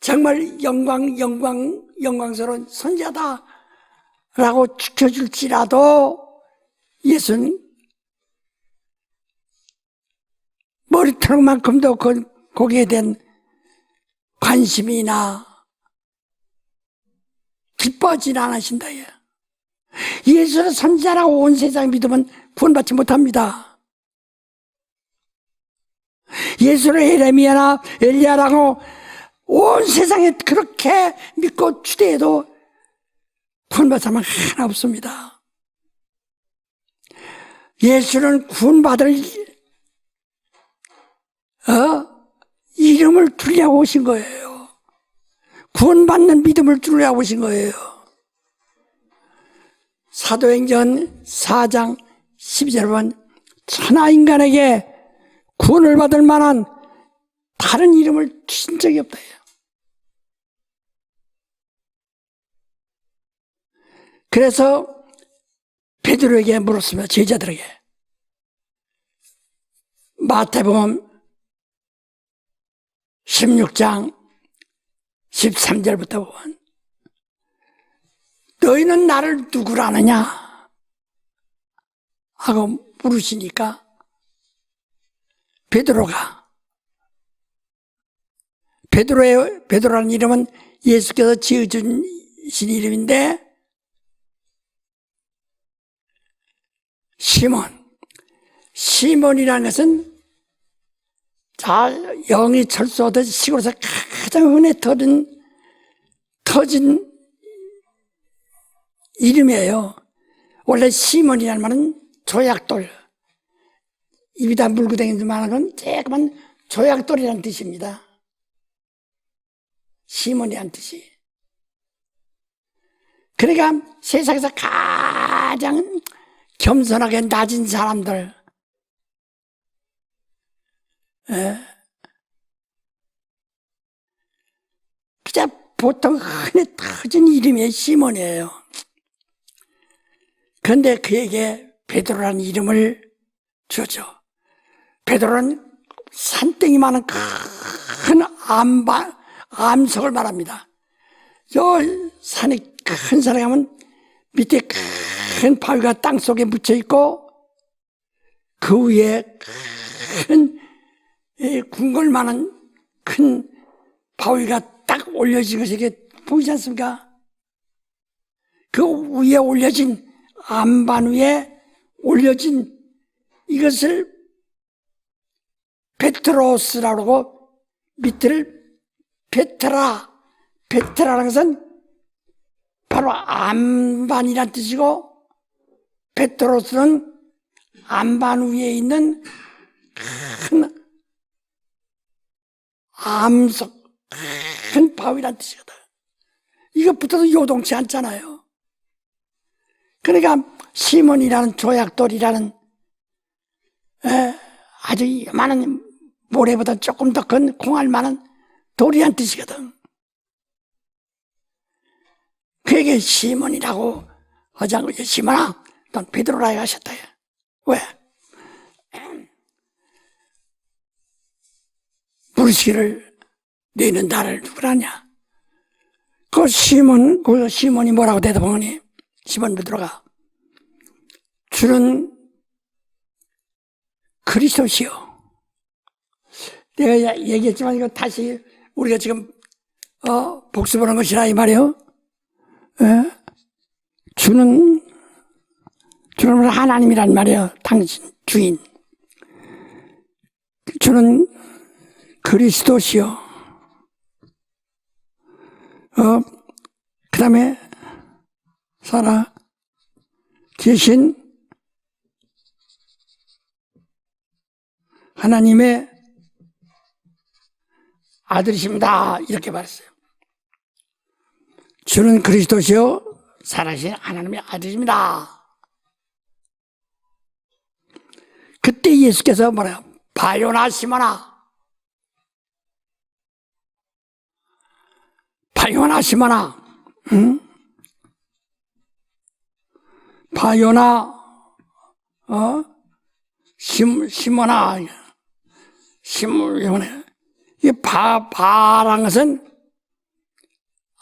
정말 영광스러운 선지자다라고 지켜줄지라도 예수는 머리털만큼도 거기에 대한 관심이나 기뻐하지 않으신다. 예수를 선지자라고 온 세상 믿으면 구원받지 못합니다. 예수를 예레미야나 엘리야라고 온 세상에 그렇게 믿고 추대해도 구원받은 사람은 하나 없습니다. 예수는 구원받을 이름을 주려고 오신 거예요. 구원받는 믿음을 주려고 오신 거예요. 사도행전 4장 12절 보면 천하인간에게 구원을 받을 만한 다른 이름을 주신 적이 없다. 그래서 베드로에게 물었습니다. 제자들에게. 마태복음 16장 13절부터 보면 너희는 나를 누구라 하느냐 하고 물으시니까 베드로라는 이름은 예수께서 지어주신 이름인데 시몬이라는 것은 영이 철수하듯 시골에서 가장 흔해 터진 이름이에요. 원래 시몬이라는 말은 조약돌, 입에다 물고 다니는 말은 건 조그만 조약돌이라는 뜻입니다. 시몬이라는 뜻이. 그러니까 세상에서 가장 겸손하게 낮은 사람들, 그냥 보통 흔히 터진 이름이 시몬이에요. 그런데 그에게 베드로라는 이름을 주었죠. 베드로는 산땡이 많은 큰 암석을 말합니다. 저 산에 큰 산에 가면 밑에 큰 바위가 땅속에 묻혀 있고 그 위에 큰 궁궐만한 큰 바위가 딱 올려진 것이 이게 보이지 않습니까? 그 위에 올려진 암반 위에 올려진 이것을 베트로스라고 밑을 베트라라는 것은 바로 암반이란 뜻이고 베트로스는 암반 위에 있는 큰 암석, 큰 바위란 뜻이거든. 이거 붙어도 요동치 않잖아요. 그러니까 시몬이라는 조약돌이라는 아주 많은 모래보다 조금 더 큰 콩알만한 돌이란 뜻이거든. 그에게 시몬이라고 하지 않고 시몬아, 넌 베드로라 하셨다. 왜? 물으시기를 너희는 나를 누구라냐? 그 시몬이 뭐라고 대답하니? 시몬 베드로가 주는 그리스도시요. 내가 얘기했지만 이거 다시 우리가 지금 복습하는 것이라 이 말이요. 주는 하나님이란 말이에요. 당신 주인. 주는 그리스도시요. 그 다음에 살아 계신 하나님의 아들이십니다. 이렇게 말했어요. 주는 그리스도시요 살아계신 하나님의 아들입니다. 그때 예수께서 뭐래요? 바요나 시몬아, 바요나 시몬아, 응? 바요나 시몬아, 시몬아. 이 바라는 것은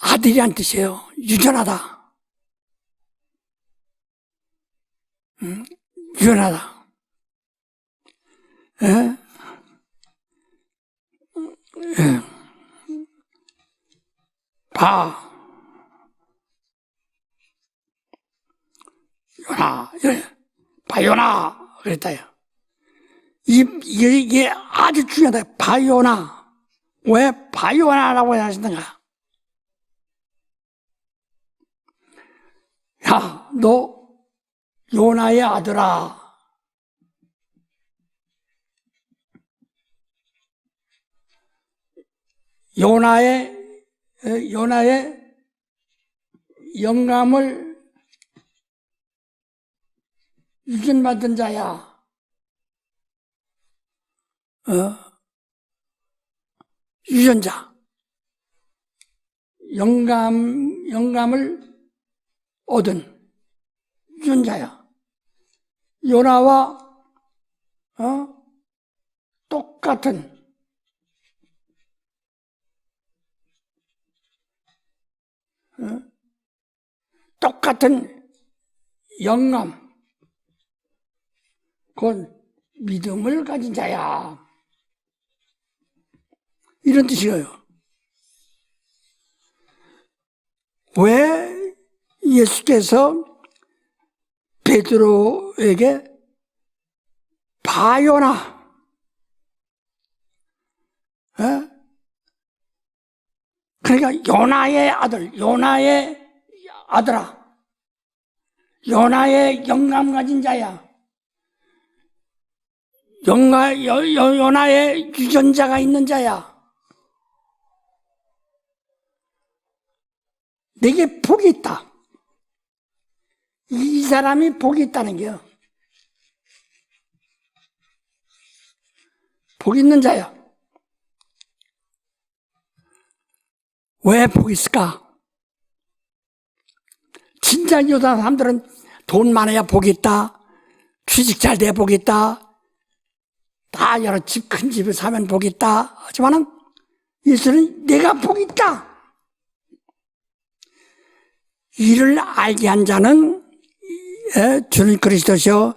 아들이란 뜻이에요. 유전하다. 유전하다. 바요나 그랬다요. 이게 아주 중요하다. 바요나. 왜 바요나라고 하시는가? 야, 너 요나의 아들아. 요나의 영감을 유전받은 자야. 유전자. 영감을 얻은 유전자야. 요나와 똑같은 영감, 그건 믿음을 가진 자야. 이런 뜻이에요. 왜 예수께서 베드로에게 바요나, 그러니까 요나의 아들아, 요나의 영감 가진 자야. 요나의 유전자가 있는 자야. 내게 복이 있다. 이 사람이 복이 있다는 게요. 복 있는 자야. 왜 복이 있을까? 진짜 유다 사람들은 돈 많아야 복이 있다. 취직 잘 돼야 복이 있다. 다 여러 집, 큰 집을 사면 복이 있다. 하지만은 예수는 내가 복이 있다. 이를 알게 한 자는 주는 그리스도시요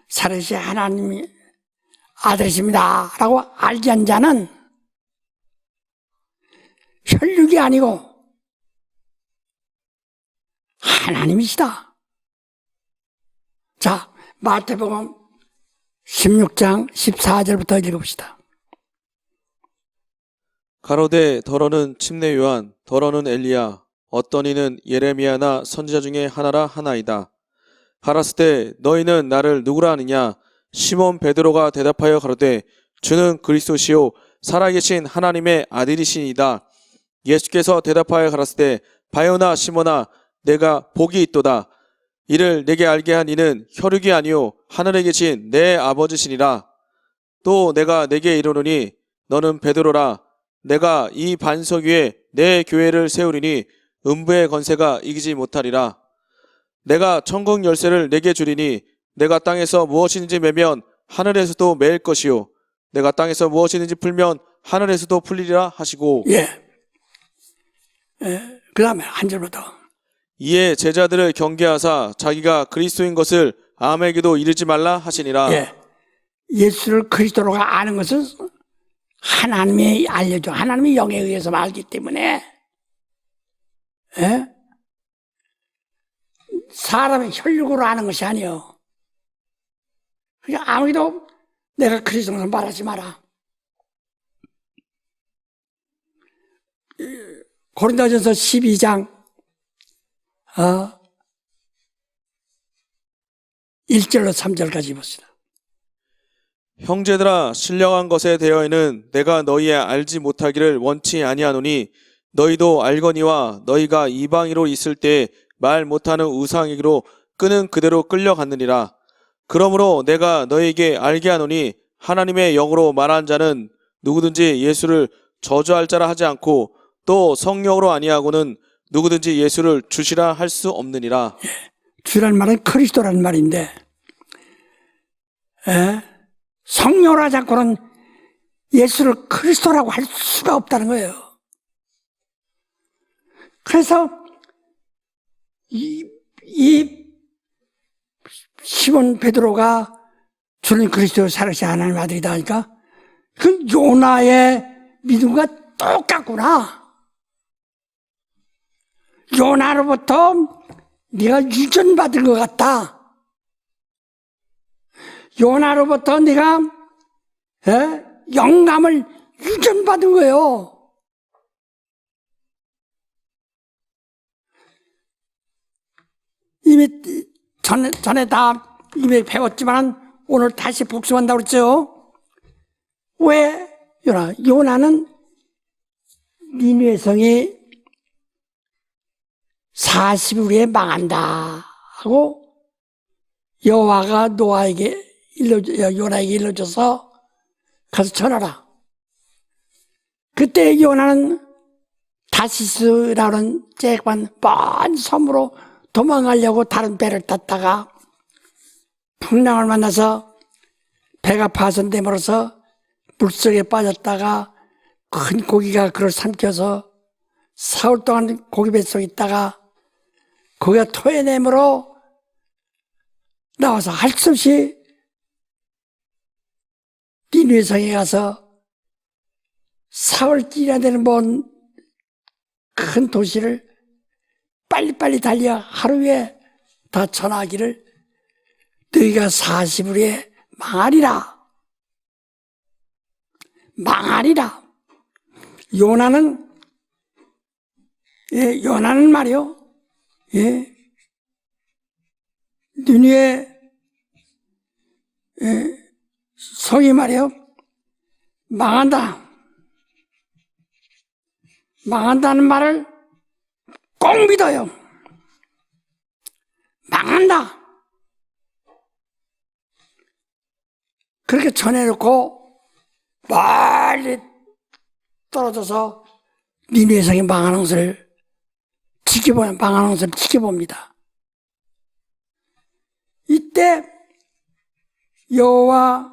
살아계신 하나님의 아들이십니다 라고 알게 한 자는 혈육이 아니고 하나님이시다. 자, 마태복음 16장 14절부터 읽어봅시다. 가로되 더러는 침례 요한, 더러는 엘리야, 어떤 이는 예레미야나 선지자 중에 하나라 하나이다. 가라스 때 너희는 나를 누구라 하느냐? 시몬 베드로가 대답하여 가로되 주는 그리스도시요 살아계신 하나님의 아들이시니이다. 예수께서 대답하여 가라스 때 바요나 시몬아 내가 복이 있도다. 이를 내게 알게 한 이는 혈육이 아니요 하늘에 계신 내 아버지시니라. 또 내가 내게 이르노니 너는 베드로라. 내가 이 반석 위에 내 교회를 세우리니 음부의 권세가 이기지 못하리라. 내가 천국 열쇠를 내게 주리니 내가 땅에서 무엇이든지 매면 하늘에서도 매일 것이요 내가 땅에서 무엇이든지 풀면 하늘에서도 풀리리라 하시고. 그 다음에 한 절부터. 이에 제자들을 경계하사 자기가 그리스도인 것을 아무에게도 이르지 말라 하시니라. 예수를 그리스도로 아는 것은 하나님이 알려줘. 하나님의 영에 의해서 알기 때문에 사람의 혈육으로 아는 것이 아니요. 그러니까 아무도 내가 그리스도를 말하지 마라. 고린도전서 12장 1절로 3절까지 봅시다. 형제들아 신령한 것에 대하여는 내가 너희의 알지 못하기를 원치 아니하노니 너희도 알거니와 너희가 이방인으로 있을 때 말 못하는 우상에게로 끄는 그대로 끌려갔느니라. 그러므로 내가 너희에게 알게 하노니 하나님의 영으로 말한 자는 누구든지 예수를 저주할 자라 하지 않고 또 성령으로 아니하고는 누구든지 예수를 주시라 할 수 없느니라. 주란 말은 그리스도라는 말인데 성령으로 하지 않고는 예수를 그리스도라고 할 수가 없다는 거예요. 그래서 이 시몬 베드로가 주는 그리스도 살아계신 하나님의 아들이다 하니까 그 요나의 믿음과 똑같구나. 요나로부터 네가 유전받은 것 같다. 요나로부터 네가 영감을 유전받은 거예요. 이미 전에 다 이미 배웠지만 오늘 다시 복습한다고 그랬죠. 왜 요나는 니느웨 성이 40일 후에 망한다 하고 여호와가 요나에게 일러줘서 가서 전하라. 그때 요나는 다시스라는 쬐만 먼 섬으로 도망가려고 다른 배를 탔다가 풍랑을 만나서 배가 파손됨으로써 물속에 빠졌다가 큰 고기가 그를 삼켜서 사흘 동안 고기 뱃속에 있다가 고기가 토해내므로 나와서 할 수 없이 니느웨 성에 가서 사흘길이나 되는 먼 큰 도시를 빨리빨리 달려 하루에 다 전하기를 너희가 40일 후에 망하리라. 망하리라. 요나는 말이요. 니느웨 성이 말이요. 망한다. 망한다는 말을 꼭 믿어요. 망한다. 그렇게 전해놓고 멀리 떨어져서 니느웨 성이 망하는 것을 지켜봅니다. 이때 여호와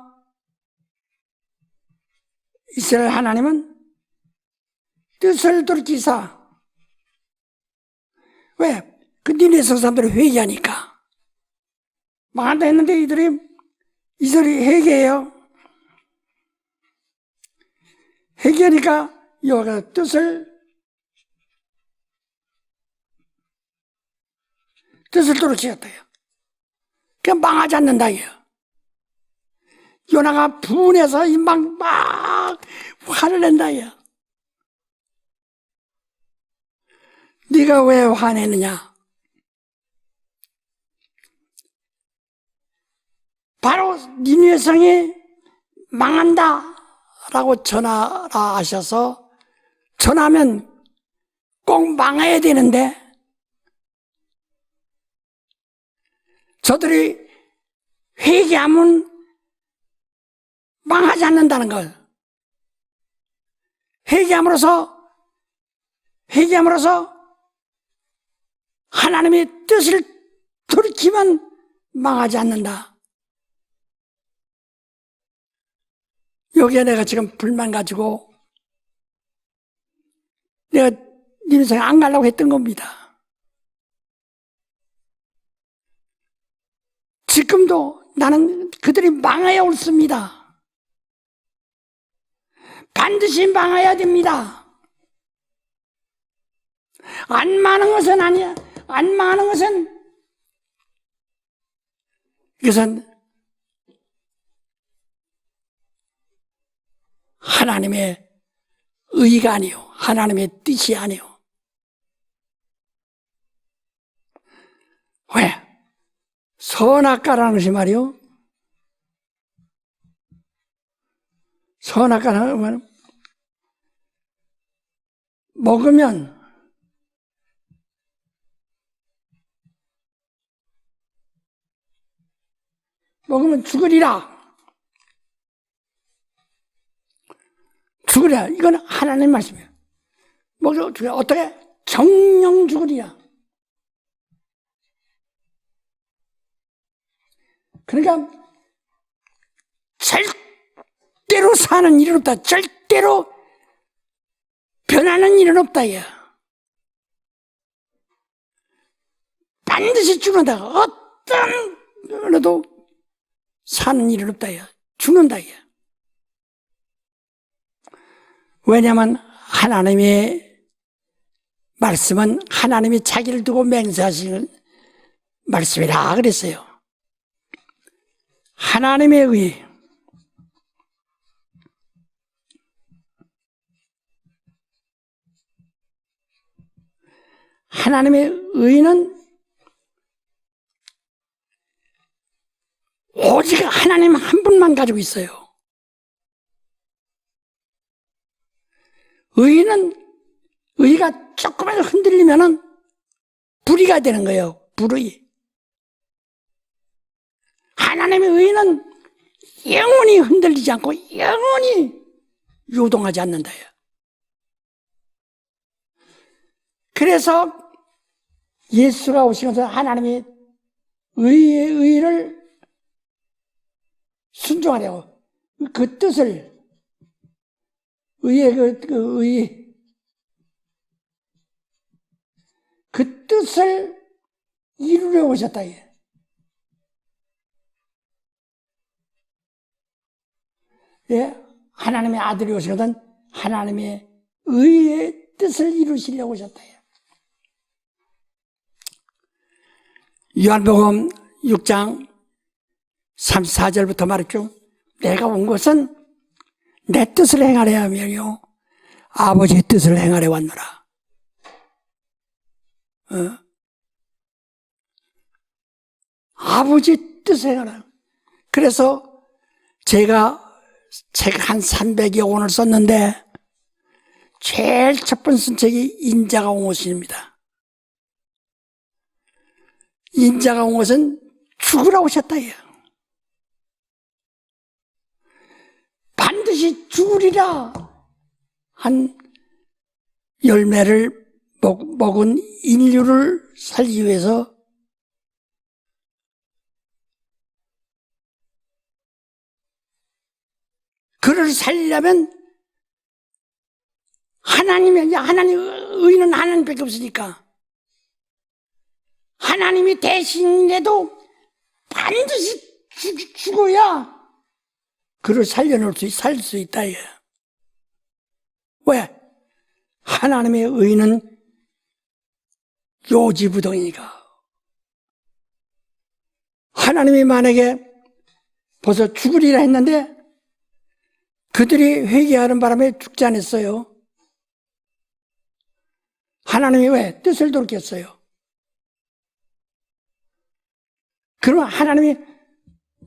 이스라엘 하나님은 뜻을 돌이키사 왜? 그 니느웨 성 사람들이 회개하니까 망한다 했는데 이들이 회개해요. 회개하니까 여호와가 뜻을 돌이키었대요. 그냥 망하지 않는다 이요. 요나가 분해서 막 화를 낸다 이요. 네가 왜 화내느냐? 바로 니느웨 성이 망한다라고 전하라 하셔서 전하면 꼭 망해야 되는데 저들이 회개하면 망하지 않는다는 걸 회개함으로써 하나님의 뜻을 돌이키면 망하지 않는다. 여기에 내가 지금 불만 가지고 내가 니느웨 성에 안 가려고 했던 겁니다. 지금도 나는 그들이 망해야 옳습니다. 반드시 망해야 됩니다. 안 망하는 것은 아니야. 안 망하는 것은 이것은 하나님의 의가 아니요. 하나님의 뜻이 아니요. 왜? 선악과라는 것이 말이요. 선악과라는 건 먹으면 죽으리라. 죽으리라. 이건 하나님 말씀이에요. 죽으리라. 어떻게? 정령 죽으리라. 그러니까 절대로 사는 일은 없다. 절대로 변하는 일은 없다. 반드시 죽는다. 어떤 일도 사는 일은 없다. 죽는다. 왜냐하면 하나님의 말씀은 하나님이 자기를 두고 맹세하시는 말씀이라 그랬어요. 하나님의 의. 하나님의 의는 오직 하나님 한 분만 가지고 있어요. 의가 조금만 흔들리면은 불의가 되는 거예요. 불의. 하나님의 의는 영원히 흔들리지 않고 영원히 요동하지 않는다. 그래서 예수가 오시면서 하나님의 의를 순종하려고 그 뜻을 그 뜻을 이루려 오셨다. 예, 하나님의 아들이 오신 것은 하나님의 의의 뜻을 이루시려고 오셨다. 요한복음 6장 34절부터 말했죠. 내가 온 것은 내 뜻을 행하려 하며요 아버지의 뜻을 행하려 왔노라. 아버지 뜻을 행하라. 그래서 제가 책 한 300여 권을 썼는데 제일 첫 번째 쓴 책이 인자가 온 것입니다. 인자가 온 것은 죽으러 오셨다. 반드시 죽으리라 한 열매를 먹은 인류를 살기 위해서 그를 살리려면 하나님 의는 하나님밖에 없으니까 하나님이 대신이라도 반드시 죽어야 그를 살릴 수 있다. 왜? 하나님의 의는 요지부동이니까. 하나님이 만약에 벌써 죽으리라 했는데 그들이 회개하는 바람에 죽지 않았어요. 하나님이 왜 뜻을 돌켰어요? 그럼 하나님이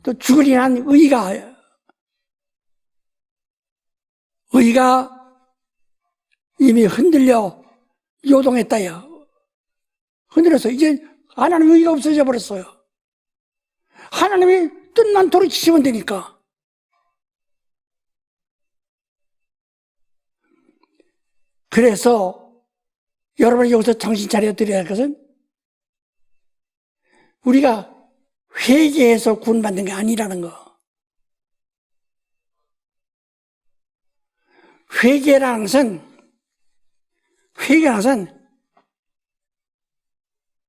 또 죽으리라는 의가 이미 흔들려 요동했다요. 흔들려서 이제 하나님의 의가 없어져 버렸어요. 하나님이 뜻만 돌이키시면 되니까. 그래서 여러분이 여기서 정신 차려 드려야 할 것은 우리가 회개해서 구원받는 게 아니라는 거. 회개라는 것은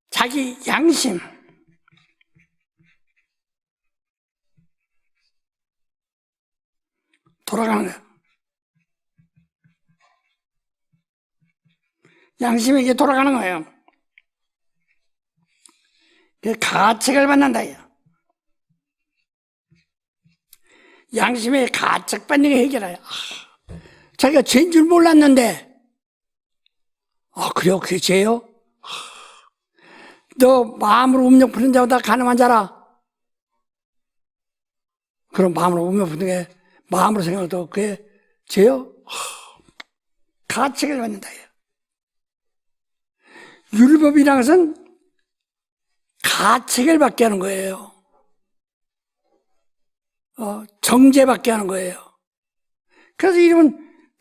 자기 양심, 돌아가는 거예요. 양심에게 돌아가는 거예요. 가책을 받는다. 양심에 가책받는 게 해결해요. 자기가 죄인 줄 몰랐는데, 그래요? 그게 죄요? 너 마음으로 음욕 부는 자보다 가늠한 자라. 그럼 마음으로 음욕 부는 게 마음으로 생각해도 그게 죄요? 가책을 받는다. 율법이라는 것은 가책을 받게 하는 거예요. 정죄받게 하는 거예요. 그래서 이름은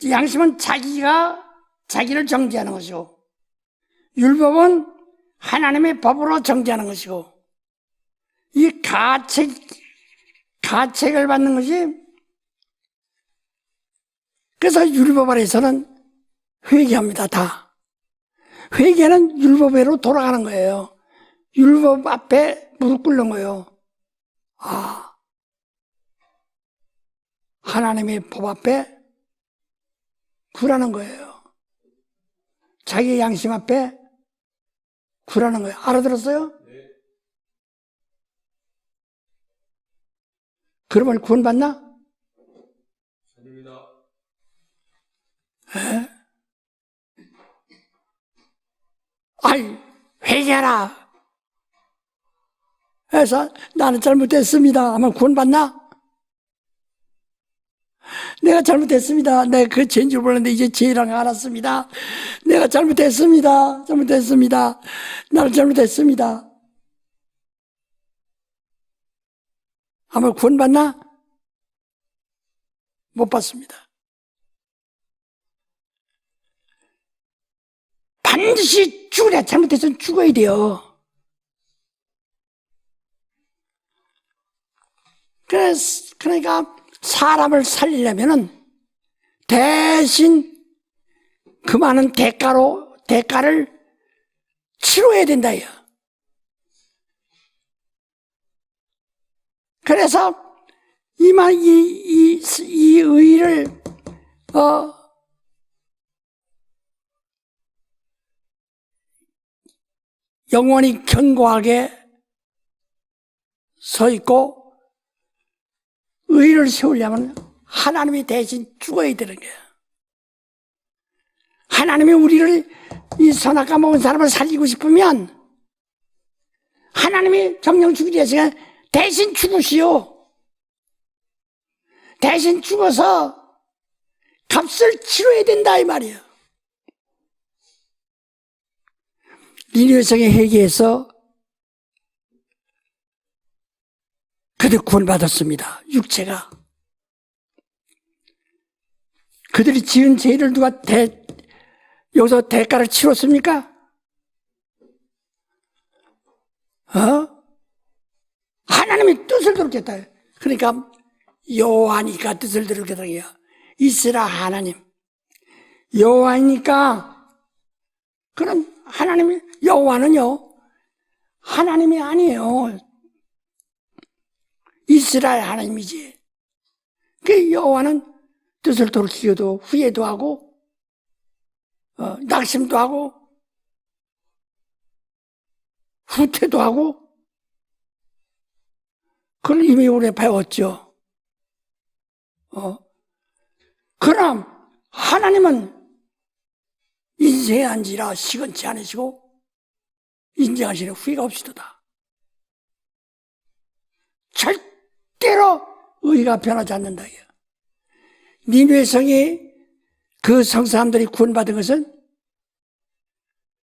양심은 자기를 정죄하는 것이고 율법은 하나님의 법으로 정죄하는 것이고 이 가책을 받는 것이 그래서 율법 아래에서는 회개합니다. 다. 회개는 율법으로 돌아가는 거예요. 율법 앞에 무릎 꿇는 거예요. 하나님의 법 앞에 굴하는 거예요. 자기 양심 앞에 굴하는 거예요. 알아들었어요? 네. 그러면 구원받나? 아닙니다. 아이, 회개하라. 그래서 나는 잘못했습니다 하면 구원받나? 내가 잘못했습니다. 내가 그 죄인 줄 몰랐는데 이제 죄라는 걸 알았습니다. 내가 잘못했습니다. 나는 잘못했습니다 하면 구원받나? 못 받습니다. 반드시 죽으려. 잘못해서는 죽어야 돼요. 그러니까 사람을 살리려면은 대신 그 많은 대가를 치러야 된다. 그래서 이 의를 영원히 견고하게 서 있고 의를 세우려면 하나님이 대신 죽어야 되는 거예요. 하나님이 우리를 이 선악과 먹은 사람을 살리고 싶으면 하나님이 정령 죽이려 하시면 대신 죽으시오. 대신 죽어서 값을 치러야 된다 이 말이에요. 니느웨성의 회개에서 그들 구원받았습니다. 육체가. 그들이 지은 죄를 누가 여기서 대가를 치렀습니까? 하나님의 뜻을 들었겠다. 그러니까 여호와니까 뜻을 들었겠다. 이스라 하나님. 여호와니까 그럼 하나님이 여호와는요 하나님이 아니에요. 이스라엘 하나님이지. 그 여호와는 뜻을 돌이키기도 후회도 하고 낙심도 하고 후퇴도 하고 그걸 이미 오래 배웠죠. 그럼 하나님은 인생한지라 시건치 않으시고 인정하시는 후회가 없으도다. 절대로 의가 변하지 않는다. 니느웨성이 그 성사람들이 구원받은 것은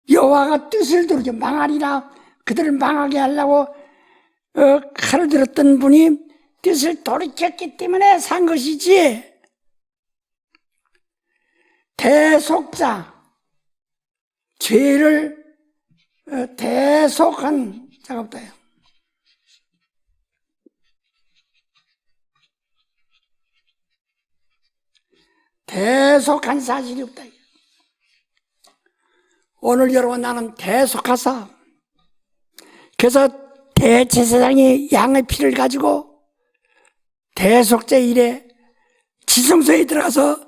여호와가 뜻을 들게 망하리라 그들을 망하게 하려고 칼을 들었던 분이 뜻을 돌이켰기 때문에 산 것이지 대속자 죄를 대속한 자가 없다요. 대속한 사실이 없다. 오늘 여러분 나는 대속하사 그래서 대제사장이 양의 피를 가지고 대속제 일에 지성소에 들어가서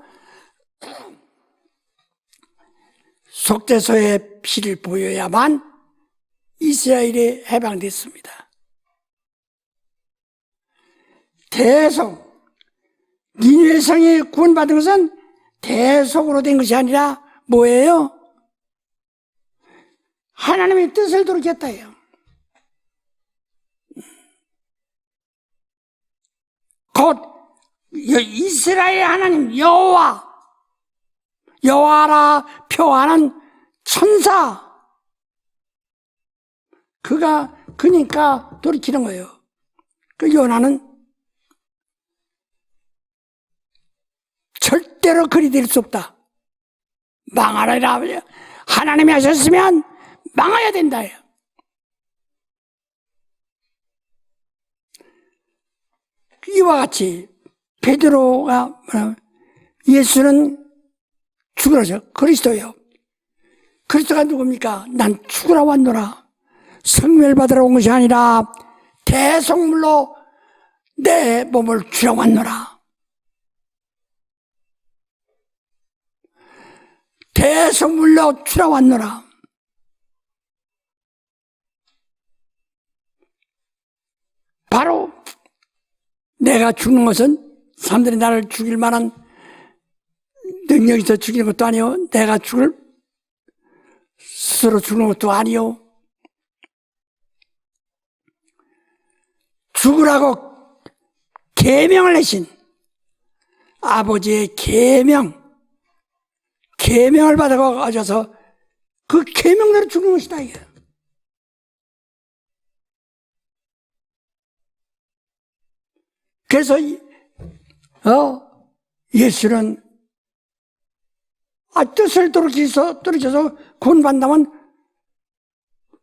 속죄소에 피를 보여야만 이스라엘이 해방됐습니다. 대속 니느웨성이 구원받은 것은 대속으로 된 것이 아니라 뭐예요? 하나님의 뜻을 돌이켰다예요. 곧 이스라엘 하나님 여호와라 표하는 천사 그니까 돌이키는 거예요. 그 요나는 절대로 그리 될 수 없다. 망하리라. 하나님이 하셨으면 망해야 된다. 이와 같이 베드로가 예수는 죽으라죠. 그리스도예요. 그리스도가 누굽니까? 난 죽으라 왔노라. 성멸 받으러 온 것이 아니라 대속물로 내 몸을 주러 왔노라. 대속물로 주러 왔노라. 바로 내가 죽는 것은 사람들이 나를 죽일 만한 능력이 있어 죽이는 것도 아니요. 내가 죽을 스스로 죽는 것도 아니요. 죽으라고 계명을 내신 아버지의 계명을 받아가셔서 그 계명대로 죽는 것이다 이게. 그래서 예수는 뜻을 돌이켜서 구원받는다면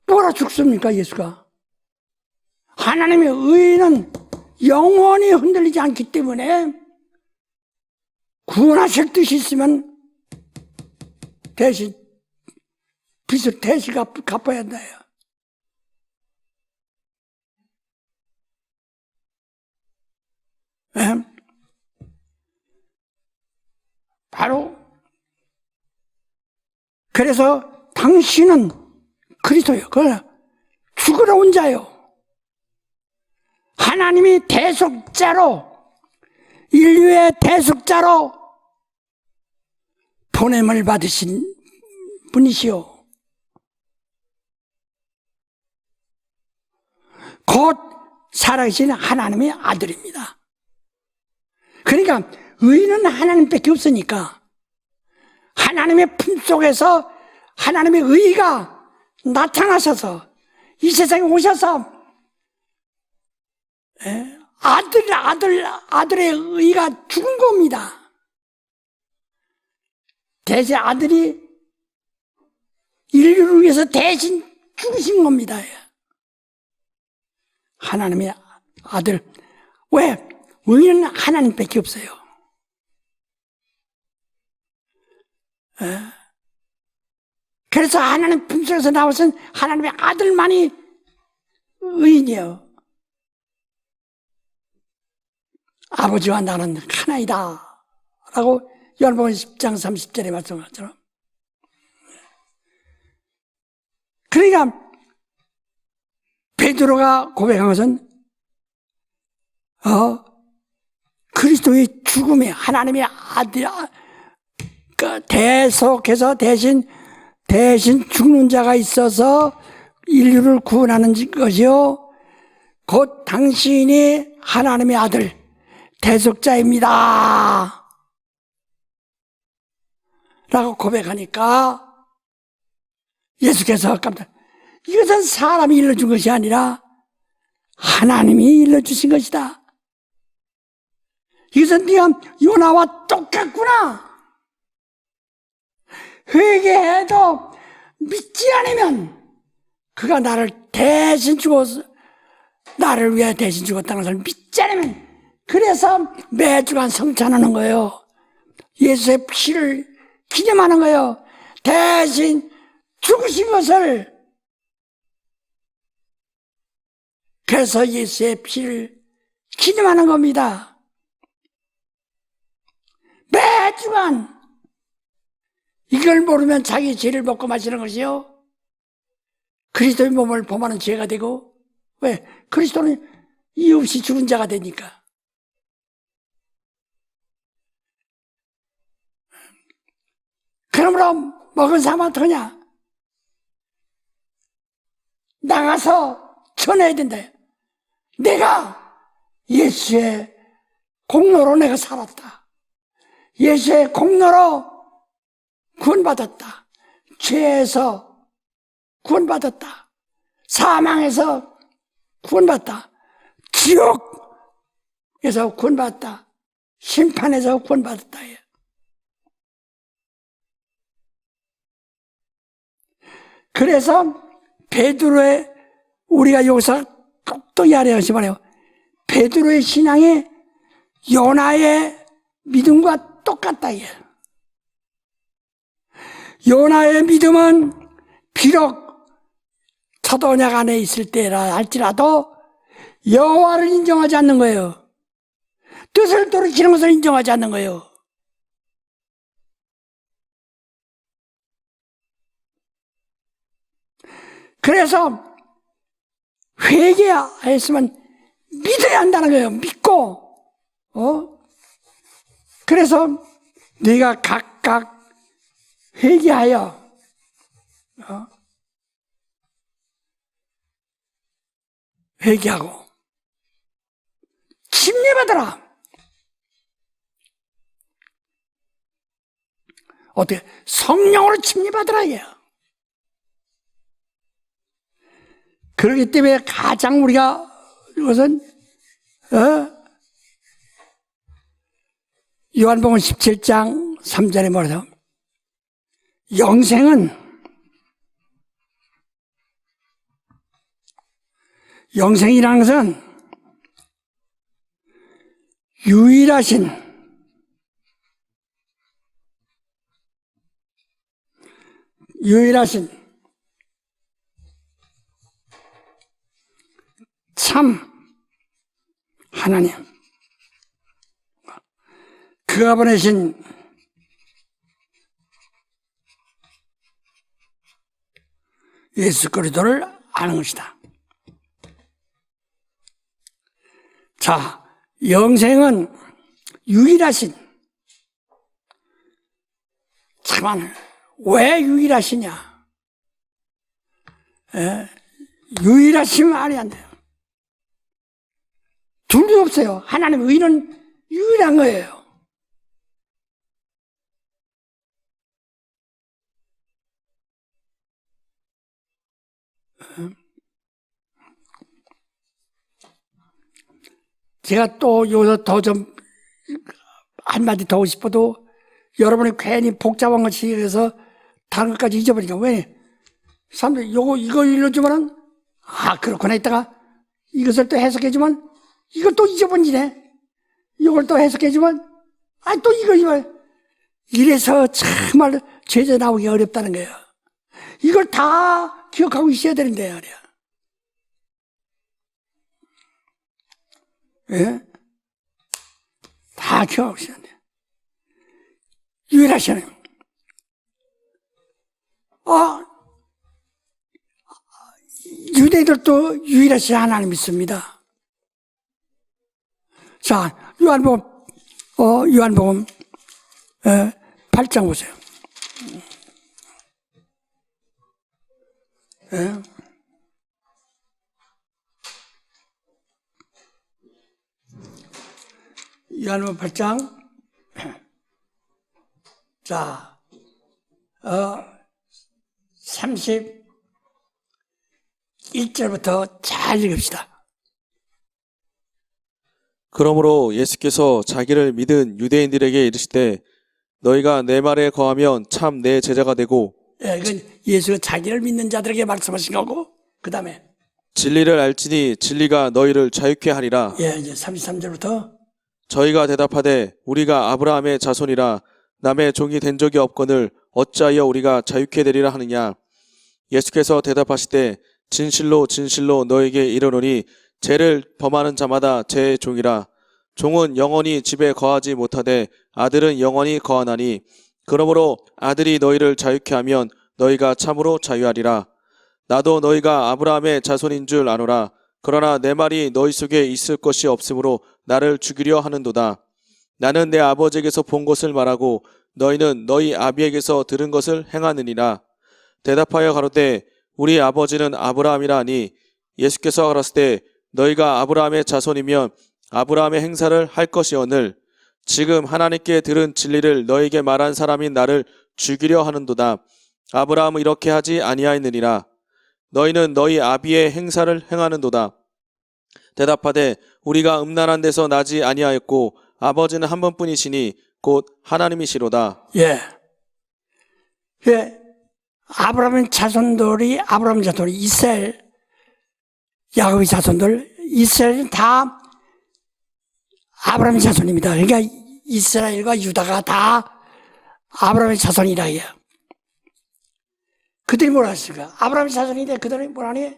뭐라 죽습니까 예수가? 하나님의 의는 영원히 흔들리지 않기 때문에 구원하실 뜻이 있으면 대신 빚을 대신 갚아야 한다요. 바로 그래서 당신은 그리스도요. 죽으러 온 자요. 하나님이 대속자로 인류의 대속자로 보냄을 받으신 분이시오. 곧 살아계신 하나님의 아들입니다. 그러니까 의는 하나님밖에 없으니까 하나님의 품속에서 하나님의 의가 나타나셔서 이 세상에 오셔서 아들의 의가 죽은 겁니다. 대신 아들이 인류를 위해서 대신 죽으신 겁니다. 하나님의 아들. 왜? 의는 하나님밖에 없어요. 그래서 하나님 품속에서 나오신 하나님의 아들만이 의인이요. 아버지와 나는 하나이다 라고 요한복음 10장 30절에 말씀하처럼. 그러니까 베드로가 고백한 것은 그리스도의 죽음에 하나님의 아들 대속해서 대신 죽는 자가 있어서 인류를 구원하는 것이요 곧 당신이 하나님의 아들 대속자입니다 라고 고백하니까 예수께서 깜짝 이것은 사람이 일러준 것이 아니라 하나님이 일러주신 것이다. 이것은 네가 요나와 똑같구나. 회개해도 믿지 않으면 그가 나를 대신 죽어서 나를 위해 대신 죽었다는 것을 믿지 않으면 그래서 매주간 성찬하는 거예요. 예수의 피를 기념하는 거예요. 대신 죽으신 것을. 그래서 예수의 피를 기념하는 겁니다. 매주간 이걸 모르면 자기 죄를 먹고 마시는 것이요 그리스도의 몸을 범하는 죄가 되고, 왜? 그리스도는 이유 없이 죽은 자가 되니까. 그러므로 먹은 사람은 어떠냐? 나가서 전해야 된다. 내가 예수의 공로로 내가 살았다. 예수의 공로로 구원받았다. 죄에서 구원받았다. 사망에서 구원받았다. 지옥에서 구원받았다. 심판에서 구원받았다. 그래서 베드로의 우리가 여기서 또 이해하시 말해요. 베드로의 신앙이 요나의 믿음과 똑같다. 요나의 믿음은 비록 사도он약 안에 있을 때라 할지라도 여호와를 인정하지 않는 거예요. 뜻을 돌이키는 것을 인정하지 않는 거예요. 그래서 회개했으면 믿어야 한다는 거예요. 믿고, 그래서 네가 각각 회개하여 회개하고 침례받아라. 어떻게 성령으로 침례받으라 해요. 그렇기 때문에 가장 우리가 이것은 요한복음 17장 3절에 말해서 영생이라는 것은 유일하신 참 하나님, 그가 보내신 예수 그리스도를 아는 것이다. 자, 영생은 유일하신 참 하나님. 왜 유일하시냐? 유일하시면 말이 안 돼요. 둘도 없어요. 하나님의 의는 유일한 거예요. 제가 또 여기서 더 좀 한마디 더 하고 싶어도 여러분이 괜히 복잡한 걸 시작해서 다른 것까지 잊어버리니까 왜? 사람들이 이거 일러주면은 그렇구나 했다가 이것을 또 해석해주면 이걸 또 잊어버리네. 이걸 또 해석해주면 또 이거 이래서 정말 제자 나오기 어렵다는 거예요. 이걸 다 기억하고 있어야 되는데 말이야. 예? 다 기억하고 있어야 돼. 유일하신 하나님. 유대인들도 유일하신 하나님 믿습니다. 자, 요한복음 8장 보세요. 요한복음 8장. 자, 31절부터 잘 읽읍시다. 그러므로 예수께서 자기를 믿은 유대인들에게 이르시되 너희가 내 말에 거하면 참 내 제자가 되고 이건 예수가 자기를 믿는 자들에게 말씀하신 거고 그 다음에 진리를 알지니 진리가 너희를 자유케 하리라. 이제 33절부터 저희가 대답하되 우리가 아브라함의 자손이라 남의 종이 된 적이 없거늘 어찌하여 우리가 자유케 되리라 하느냐. 예수께서 대답하시되 진실로 진실로 너에게 이르노니 죄를 범하는 자마다 죄의 종이라. 종은 영원히 집에 거하지 못하되 아들은 영원히 거하나니 그러므로 아들이 너희를 자유케 하면 너희가 참으로 자유하리라. 나도 너희가 아브라함의 자손인 줄 아노라. 그러나 내 말이 너희 속에 있을 것이 없으므로 나를 죽이려 하는도다. 나는 내 아버지에게서 본 것을 말하고 너희는 너희 아비에게서 들은 것을 행하느니라. 대답하여 가로되 우리 아버지는 아브라함이라 하니 예수께서 가라사대 너희가 아브라함의 자손이면 아브라함의 행사를 할 것이오늘 지금 하나님께 들은 진리를 너희에게 말한 사람인 나를 죽이려 하는도다. 아브라함은 이렇게 하지 아니하였느니라. 너희는 너희 아비의 행사를 행하는도다. 대답하되 우리가 음란한 데서 나지 아니하였고 아버지는 한 분뿐이시니 곧 하나님이시로다. 아브라함의 자손들이 이스라엘, 야곱의 자손들, 이스라엘은 다 아브라함의 자손입니다. 그러니까 이스라엘과 유다가 다 아브라함의 자손이라 해요. 그들이 뭐라 했을까? 아브라함의 자손인데 그들이 뭐라 하니?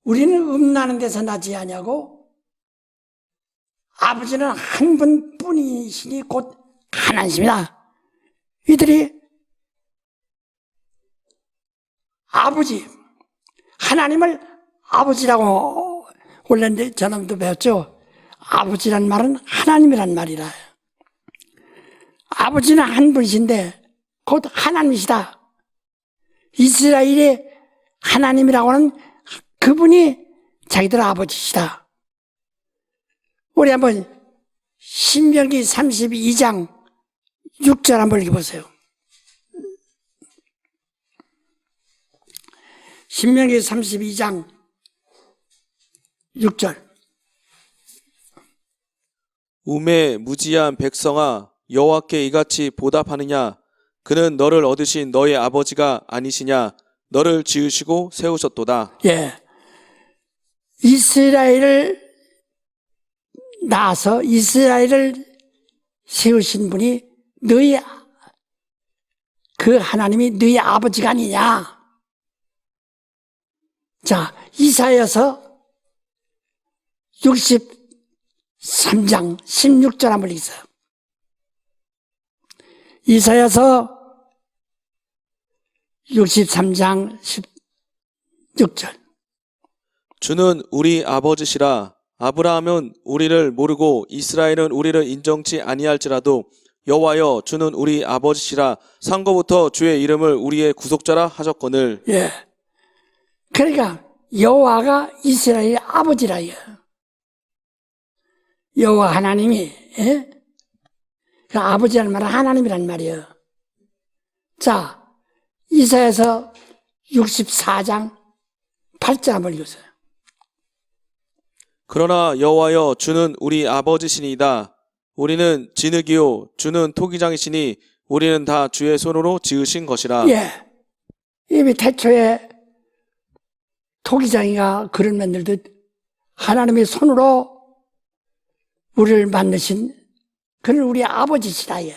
우리는 음란한 데서 나지 아니하고 아버지는 한 분뿐이시니 곧 하나님이십니다. 이들이 아버지, 하나님을 아버지라고 원래 저놈도 배웠죠. 아버지란 말은 하나님이란 말이라. 아버지는 한 분이신데 곧 하나님이시다. 이스라엘의 하나님이라고 하는 그분이 자기들 아버지시다. 우리 한번 신명기 32장 6절 한번 읽어보세요. 신명기 32장 6절. 우매 무지한 백성아 여호와께 이같이 보답하느냐 그는 너를 얻으신 너의 아버지가 아니시냐 너를 지으시고 세우셨도다. 예. 이스라엘을 낳아서 이스라엘을 세우신 분이 너희 그 하나님이 너희 아버지가 아니냐. 자, 이사야서 63장 16절 한번 읽으세요. 이사야서 63장 16절. 주는 우리 아버지시라. 아브라함은 우리를 모르고 이스라엘은 우리를 인정치 아니할지라도 여호와여 주는 우리 아버지시라. 상고부터 주의 이름을 우리의 구속자라 하셨거늘. 예. 그러니까 여호와가 이스라엘의 아버지라요. 여호와 하나님이, 예? 그 아버지라는 말은 하나님이란 말이에요. 자, 이사야서 64장 8절 한번 읽으세요. 그러나 여호와여 주는 우리 아버지시니이다. 우리는 진흙이요 주는 토기장이시니 우리는 다 주의 손으로 지으신 것이라. 예. 이미 태초에 토기장이가 그릇 만들듯 하나님의 손으로 우리를 만드신 그는 우리 아버지시다. 예.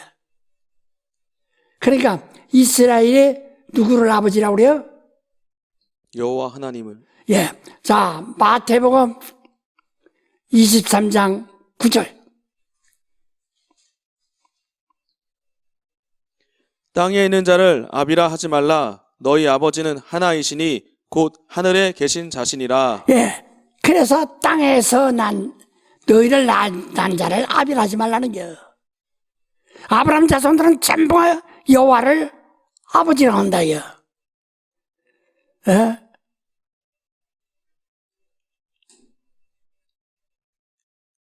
그러니까 이스라엘이 누구를 아버지라고 그래요? 여호와 하나님을. 예. 자, 마태복음 23장 9절. 땅에 있는 자를 아비라 하지 말라. 너희 아버지는 하나이시니 곧 하늘에 계신 자신이라. 예. 그래서 땅에서 너희를 낳은 자를 아비라 하지 말라는 게. 아브라함 자손들은 전부 여호와를 아버지라고 한다. 예.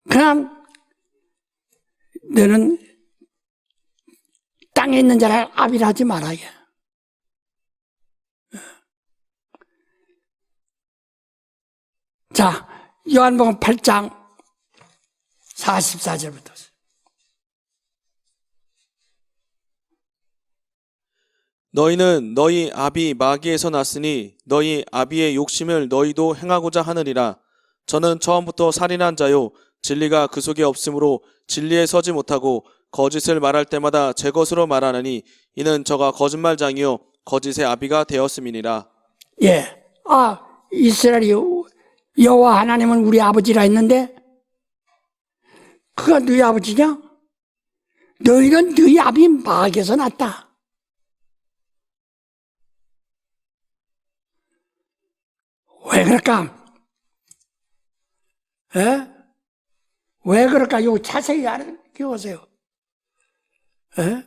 그럼 너는 땅에 있는 자를 아비라 하지 말아야. 자, 요한복음 8장 44절부터. 너희는 너희 아비 마귀에서 났으니 너희 아비의 욕심을 너희도 행하고자 하느니라. 저는 처음부터 살인한 자요 진리가 그 속에 없으므로 진리에 서지 못하고 거짓을 말할 때마다 제 것으로 말하느니 이는 저가 거짓말장이요 거짓의 아비가 되었음이니라. 예. 이스라엘이 여호와 하나님은 우리 아버지라 했는데 그가 너희 아버지냐? 너희는 너희 아비 마귀에서 났다. 왜 그럴까? 예? 왜 그럴까? 이거 자세히 알아보세요. 예?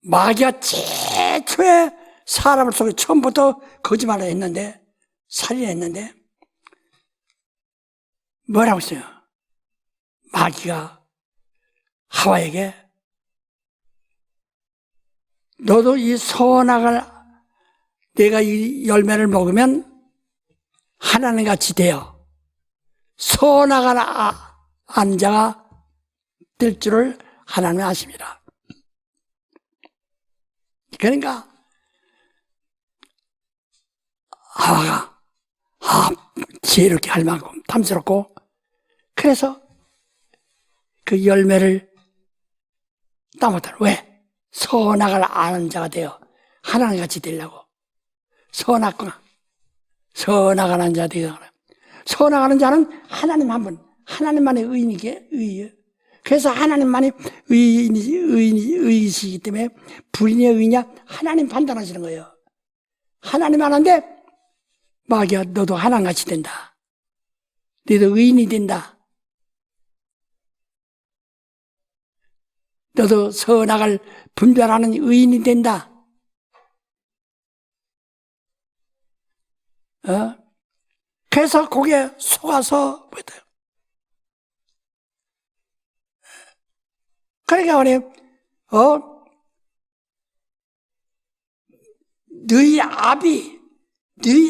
마귀가 최초에 사람을 속에 처음부터 거짓말을 했는데, 살인했는데, 뭐라고 했어요? 마귀가 하와에게 너도 이 선악을 내가 이 열매를 먹으면 하나님 같이 되어 선악을 아는 자가 될 줄을 하나님은 아십니다. 그러니까 하와가 지혜롭게 할 만큼 탐스럽고 그래서 그 열매를 따먹었다. 왜? 선악을 아는 자가 되어 하나님 같이 되려고. 선악과 선악하는 자 되어. 선악하는 자는 하나님 한 분, 하나님만의 의인이에요. 그래서 하나님만이 의이시기 때문에 불인의 의냐 하나님 판단하시는 거예요. 하나님 하는데 마귀야 너도 하나님같이 된다. 너도 의인이 된다. 너도 선악을 분별하는 의인이 된다. 그래서 거기에 속아서 뭐다. 그러니까 우리 너희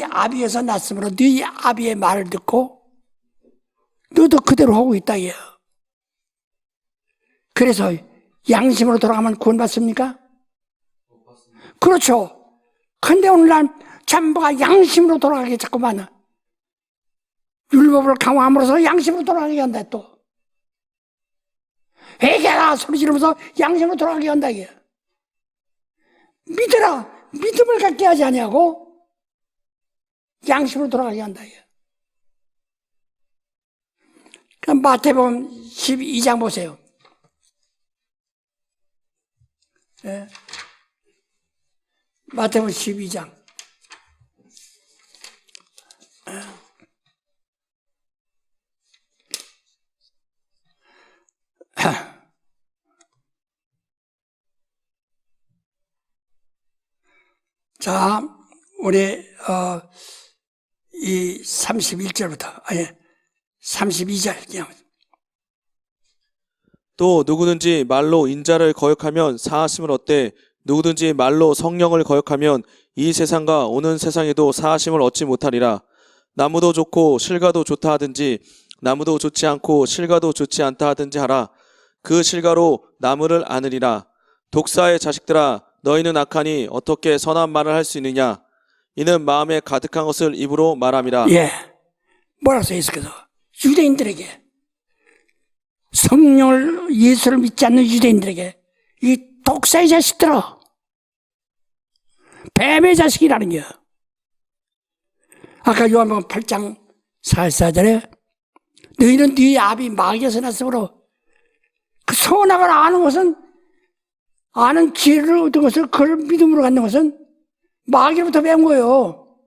아비에서 났으므로 너희 아비의 말을 듣고 너도 그대로 하고 있다 이요. 그래서 양심으로 돌아가면 구원받습니까? 그렇죠. 근데 오늘날 전부가 양심으로 돌아가게 자꾸만 율법을 강화함으로써 양심으로 돌아가게 한다 또. 회개라 소리 지르면서 양심으로 돌아가게 한다 이게. 믿으라 믿음을 갖게 하지 아니하고 양심으로 돌아가게 한다 이게. 그럼 마태복음 12장 보세요. 네. 마태복음 12장. 자, 우리 이 31절부터 아니 32절 그냥. 또 누구든지 말로 인자를 거역하면 사하심을 얻되 누구든지 말로 성령을 거역하면 이 세상과 오는 세상에도 사하심을 얻지 못하리라. 나무도 좋고 실과도 좋다 하든지 나무도 좋지 않고 실과도 좋지 않다 하든지 하라. 그 실과로 나무를 아느리라. 독사의 자식들아 너희는 악하니 어떻게 선한 말을 할 수 있느냐. 이는 마음에 가득한 것을 입으로 말함이라. 예, 뭐라고 써있을까요? 유대인들에게 성령을 예수를 믿지 않는 유대인들에게 이 독사의 자식들아 뱀의 자식이라는 게 아까 요한복음 8장 44절에 너희는 네 아비 마귀에서 났으므로 그 선악을 아는 것은 아는 기회를 얻은 것을 그걸 믿음으로 갖는 것은 마귀로부터 배운 거예요.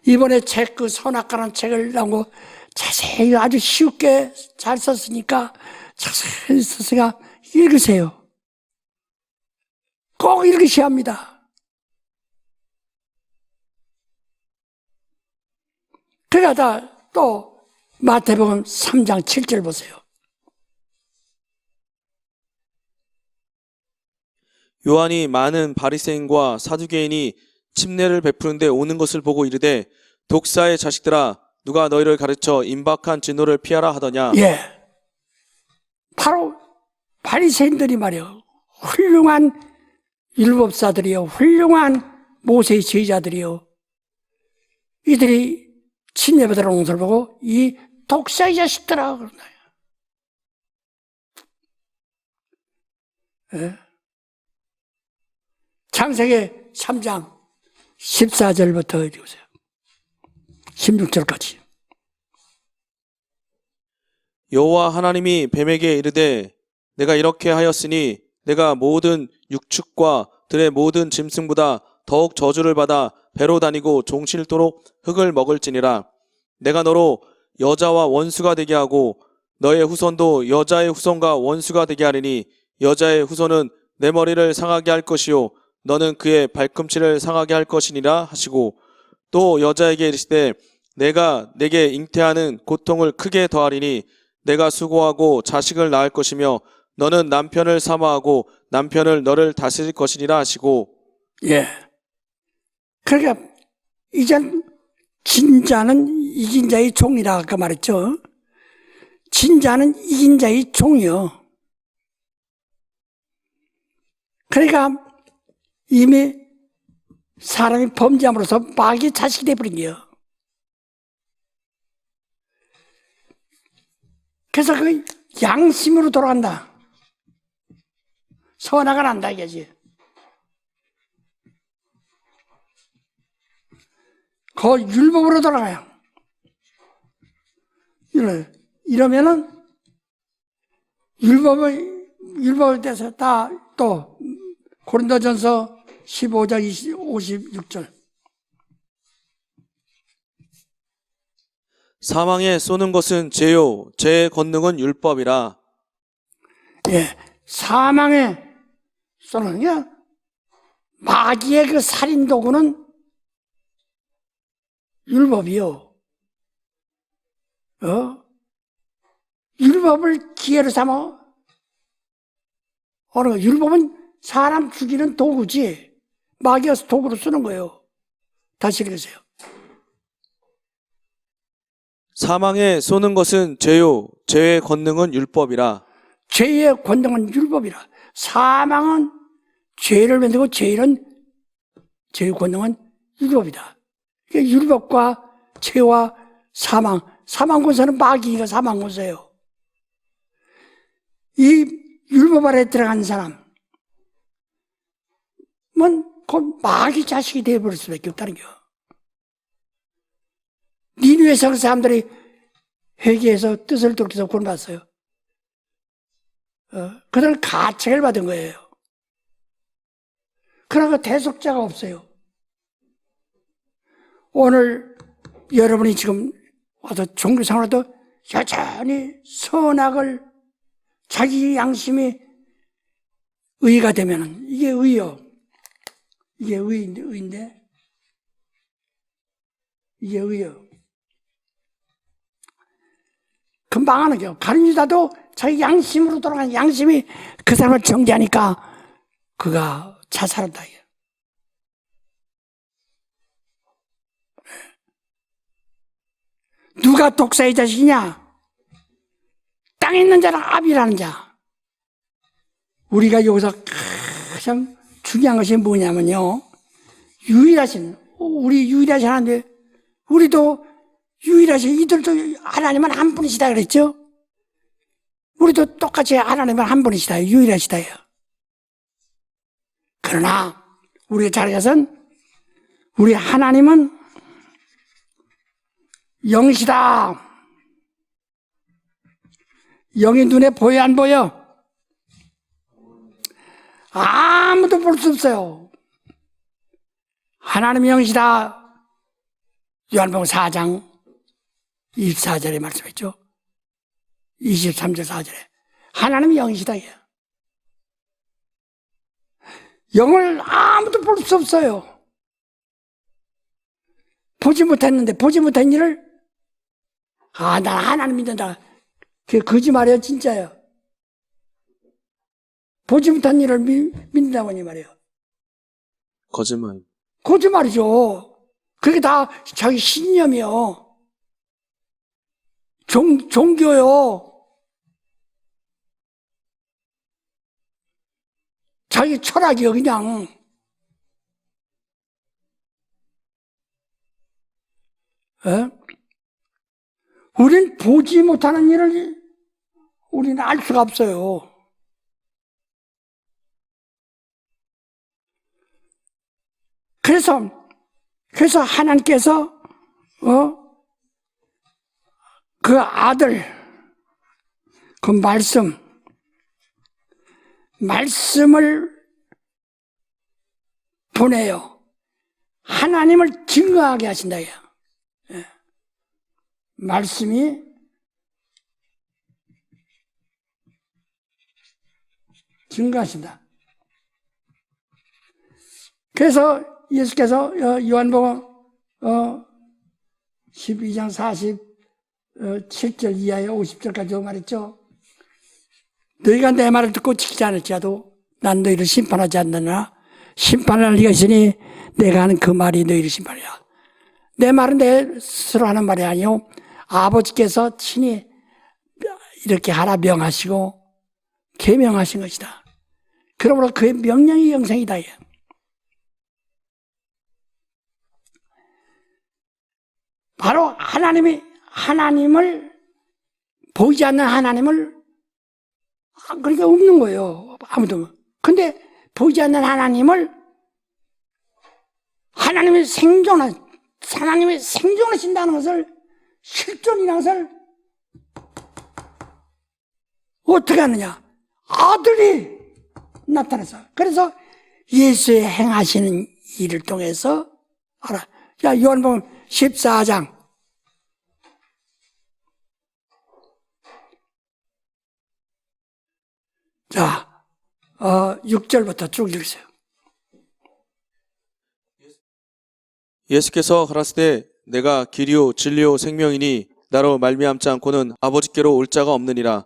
이번에 책 그 선악과라는 책을 나온 거 자세히 아주 쉽게 잘 썼으니까 자세히 썼으니까 읽으세요. 꼭 읽으셔야 합니다. 그러다 또 마태복음 3장 7절 보세요. 요한이 많은 바리새인과 사두개인이 침례를 베푸는데 오는 것을 보고 이르되 독사의 자식들아 누가 너희를 가르쳐 임박한 진노를 피하라 하더냐. 예, 바로 바리새인들이 말이요 훌륭한 율법사들이요 훌륭한 모세의 제자들이요 이들이 침례받으러 온 것을 보고 이 독사의 자식들아 그런다. 예. 창세기 3장 14절부터 읽으세요. 16절까지. 여호와 하나님이 뱀에게 이르되 내가 이렇게 하였으니 내가 모든 육축과 들의 모든 짐승보다 더욱 저주를 받아 배로 다니고 종실토록 흙을 먹을지니라. 내가 너로 여자와 원수가 되게 하고 너의 후손도 여자의 후손과 원수가 되게 하리니 여자의 후손은 내 머리를 상하게 할 것이요 너는 그의 발꿈치를 상하게 할 것이니라 하시고 또 여자에게 이르시되 내가 내게 잉태하는 고통을 크게 더하리니 내가 수고하고 자식을 낳을 것이며 너는 남편을 사모하고 남편을 너를 다스릴 것이니라 하시고. 예. 그러니까 이젠 진자는 이긴 자의 종이라 아까 말했죠. 진자는 이긴 자의 종이요. 그러니까 이미 사람이 범죄함으로써 마귀의 자식이 되어버린 거예요. 그래서 그 양심으로 돌아간다. 선악을 안다 이거지. 그 율법으로 돌아가요. 이러면은 율법에 대해서 다 또 고린도전서 15장 56절. 사망에 쏘는 것은 죄요 죄의 권능은 율법이라. 예, 사망에 쏘는 게 마귀의 그 살인 도구는 율법이요. 율법을 기회로 삼아 어느 거 율법은 사람 죽이는 도구지 마귀가 도구로 쓰는 거예요. 다시 읽으세요. 사망에 쏘는 것은 죄요 죄의 권능은 율법이라. 죄의 권능은 율법이라. 사망은 죄를 만들고 죄의 권능은 율법이다. 그러니까 율법과 죄와 사망 권세는 마귀가 사망 권세예요. 이 율법 아래 들어간 사람은 곧 마귀 자식이 되어버릴 수밖에 없다는 거예요. 니느웨 성 사람들이 회개해서 뜻을 돌이켜서 구원받았어요. 그들은 가책을 받은 거예요. 그러나 대속자가 없어요. 오늘 여러분이 지금 와서 종교생활도 여전히 선악을 자기 양심이 의가 되면은 이게 의요. 이게 의인데 이게 의요. 금방 하는 거요. 가룟 유다도 자기 양심으로 돌아가는 양심이 그 사람을 정죄하니까 그가 자살한다. 누가 독사의 자식이냐? 땅에 있는 자는 아비라는 자. 우리가 여기서 가장 중요한 것이 뭐냐면요. 우리 유일하신 하나님, 우리도 유일하신, 이들도 하나님은 한 분이시다 그랬죠? 우리도 똑같이 하나님은 한 분이시다, 유일하시다요. 그러나, 우리가 잘 것은, 우리 하나님은 영이시다. 영이 눈에 보여, 안 보여? 아무도 볼 수 없어요. 하나님이 영이시다. 요한복음 4장 24절에 말씀했죠. 23절 4절에. 하나님이 영이시다. 영을 아무도 볼 수 없어요. 보지 못했는데, 보지 못한 일을, 난 하나님 믿는다. 그게 거짓말이에요, 진짜예요. 보지 못한 일을 믿는다고 하니 말이에요. 거짓말. 거짓말이죠. 그게 다 자기 신념이요. 종교요. 자기 철학이요, 그냥. 우린 보지 못하는 일을 우리는 알 수가 없어요. 그래서 하나님께서 그 아들, 그 말씀을 보내요. 하나님을 증거하게 하신다. 말씀이 증거하신다. 그래서 예수께서 요한복음 12장 47절 이하에 50절까지 말했죠. 너희가 내 말을 듣고 지키지 않을지라도 난 너희를 심판하지 않느냐. 심판할 리가 있으니 내가 하는 그 말이 너희를 심판이라. 내 말은 내 스스로 하는 말이 아니요 아버지께서 친히 이렇게 하라 명하시고 계명하신 것이다. 그러므로 그의 명령이 영생이다. 바로 하나님을 보이지 않는 하나님을 그러니까 없는 거예요. 아무도. 근데 보이지 않는 하나님을 하나님이 생존하신다는 것을 실존이라는 것을 어떻게 하느냐? 아들이 나타나서. 그래서 예수의 행하시는 일을 통해서 알아. 야, 요한복음 14장. 자, 6절부터 쭉 읽으세요. 예수께서 가라사대 내가 길이요 진리요 생명이니 나로 말미암지 않고는 아버지께로 올 자가 없느니라.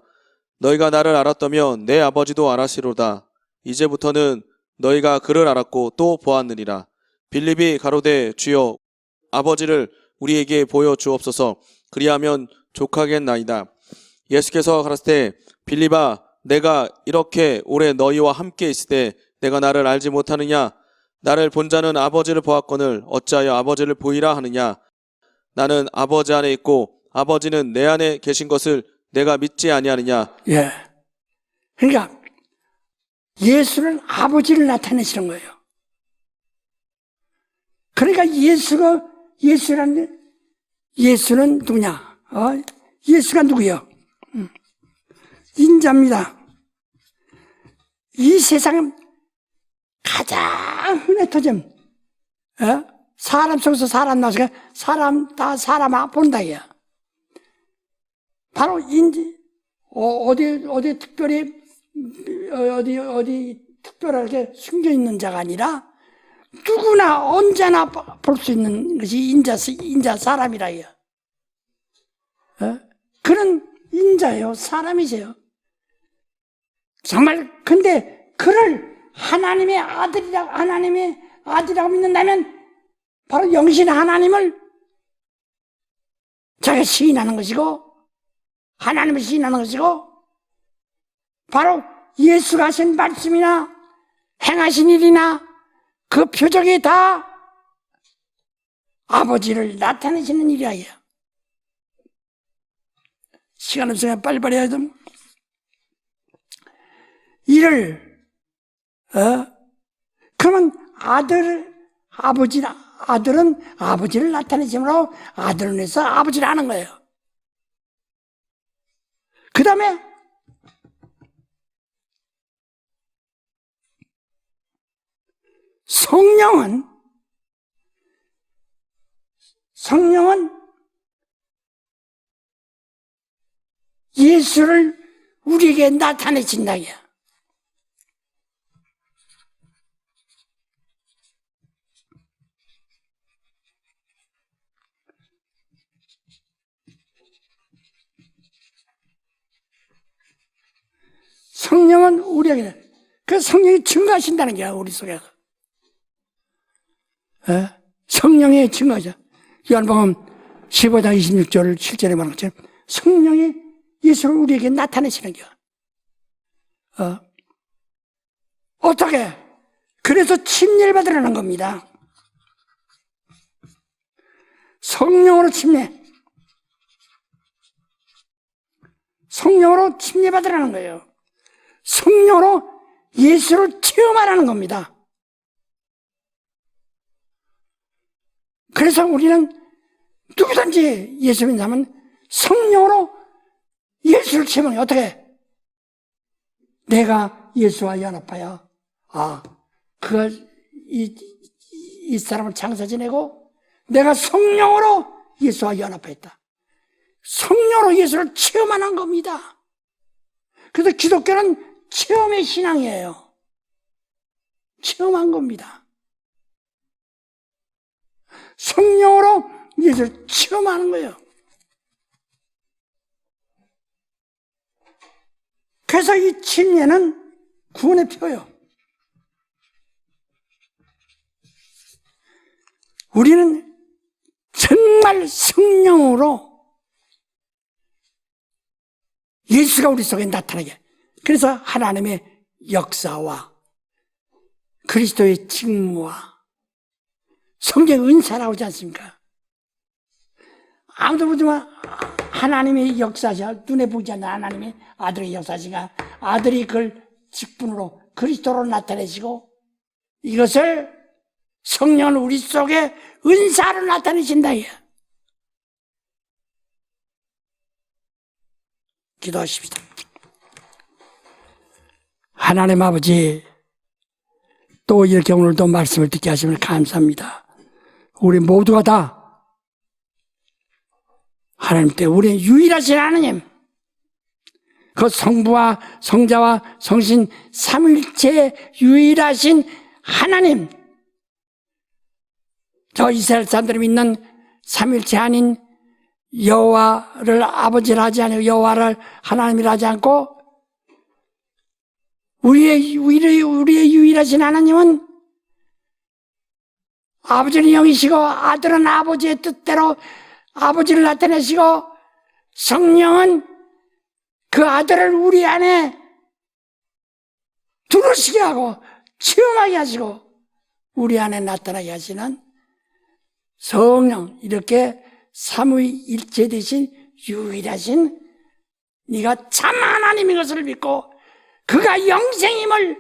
너희가 나를 알았다면 내 아버지도 알았으리로다. 이제부터는 너희가 그를 알았고 또 보았느니라. 빌립이 가로되 주여 아버지를 우리에게 보여 주옵소서. 그리하면 족하겠나이다. 예수께서 가라사대 빌립아 내가 이렇게 오래 너희와 함께 있을 때 내가 나를 알지 못하느냐? 나를 본 자는 아버지를 보았거늘 어찌하여 아버지를 보이라 하느냐? 나는 아버지 안에 있고 아버지는 내 안에 계신 것을 내가 믿지 아니하느냐? 예. 그러니까 예수는 아버지를 나타내시는 거예요. 그러니까 예수는 누구냐? 예수가 누구요? 인자입니다. 이 세상은 가장 흔해터짐. 사람 속에서 사람 나서 사람 본다 이야. 바로 어디 특별하게 숨겨 있는 자가 아니라 누구나 언제나 볼 수 있는 것이 인자 사람이라요. 그런 인자요 사람이세요. 정말 근데 그를 하나님의 아들이라고 믿는다면 바로 영신 하나님을 자기가 시인하는 것이고 하나님을 시인하는 것이고 바로 예수가 하신 말씀이나 행하신 일이나 그 표적이 다 아버지를 나타내시는 일이야. 시간 없으면 빨리빨리 해야 돼. 이를 그러면 아들은 아버지를 나타내심으로 아들은 해서 아버지를 하는 거예요. 그 다음에 성령은 예수를 우리에게 나타내신다기야. 성령은 우리에게 그 성령이 증거하신다는 게야 우리 속에서. 성령의 증거죠. 요한복음 15장 26절 7절에 말한 것처럼 성령이 예수를 우리에게 나타내시는 거야. 어떻게? 그래서 침례를 받으라는 겁니다. 성령으로 침례 받으라는 거예요. 성령으로 예수를 체험하라는 겁니다. 그래서 우리는 누구든지 예수 믿는 사람은 성령으로 예수를 체험하는 거예요. 어떻게? 내가 예수와 연합하여 이 사람을 장사 지내고 내가 성령으로 예수와 연합했다. 성령으로 예수를 체험하는 겁니다. 그래서 기독교는 체험의 신앙이에요. 체험한 겁니다. 성령으로 예수를 체험하는 거예요. 그래서 이 침례는 구원의 표요. 우리는 정말 성령으로 예수가 우리 속에 나타나게. 그래서 하나님의 역사와 그리스도의 직무와 성경 은사라고 하지 않습니까? 아무도 보지만 하나님의 역사자, 눈에 보이지 않는 하나님의 아들의 역사지가 아들이 그걸 직분으로 그리스도로 나타내시고 이것을 성령은 우리 속에 은사로 나타내신다. 기도하십시다. 하나님 아버지, 또 이렇게 오늘도 말씀을 듣게 하시면 감사합니다. 우리 모두가 다 하나님 때 우리는 유일하신 하나님, 그 성부와 성자와 성신 삼위일체 유일하신 하나님, 저 이스라엘 사람들이 믿는 삼위일체 아닌 여호와를 아버지라 하지 않고 여호와를 하나님이라 하지 않고 우리의 유일하신 하나님은 아버지는 영이시고 아들은 아버지의 뜻대로 아버지를 나타내시고 성령은 그 아들을 우리 안에 두루시게 하고 체험하게 하시고 우리 안에 나타나게 하시는 성령, 이렇게 삼위일체 되신 유일하신 네가 참 하나님인 것을 믿고 그가 영생임을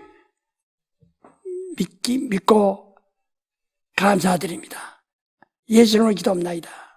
믿고 감사드립니다. 예수 이름으로 기도합니다.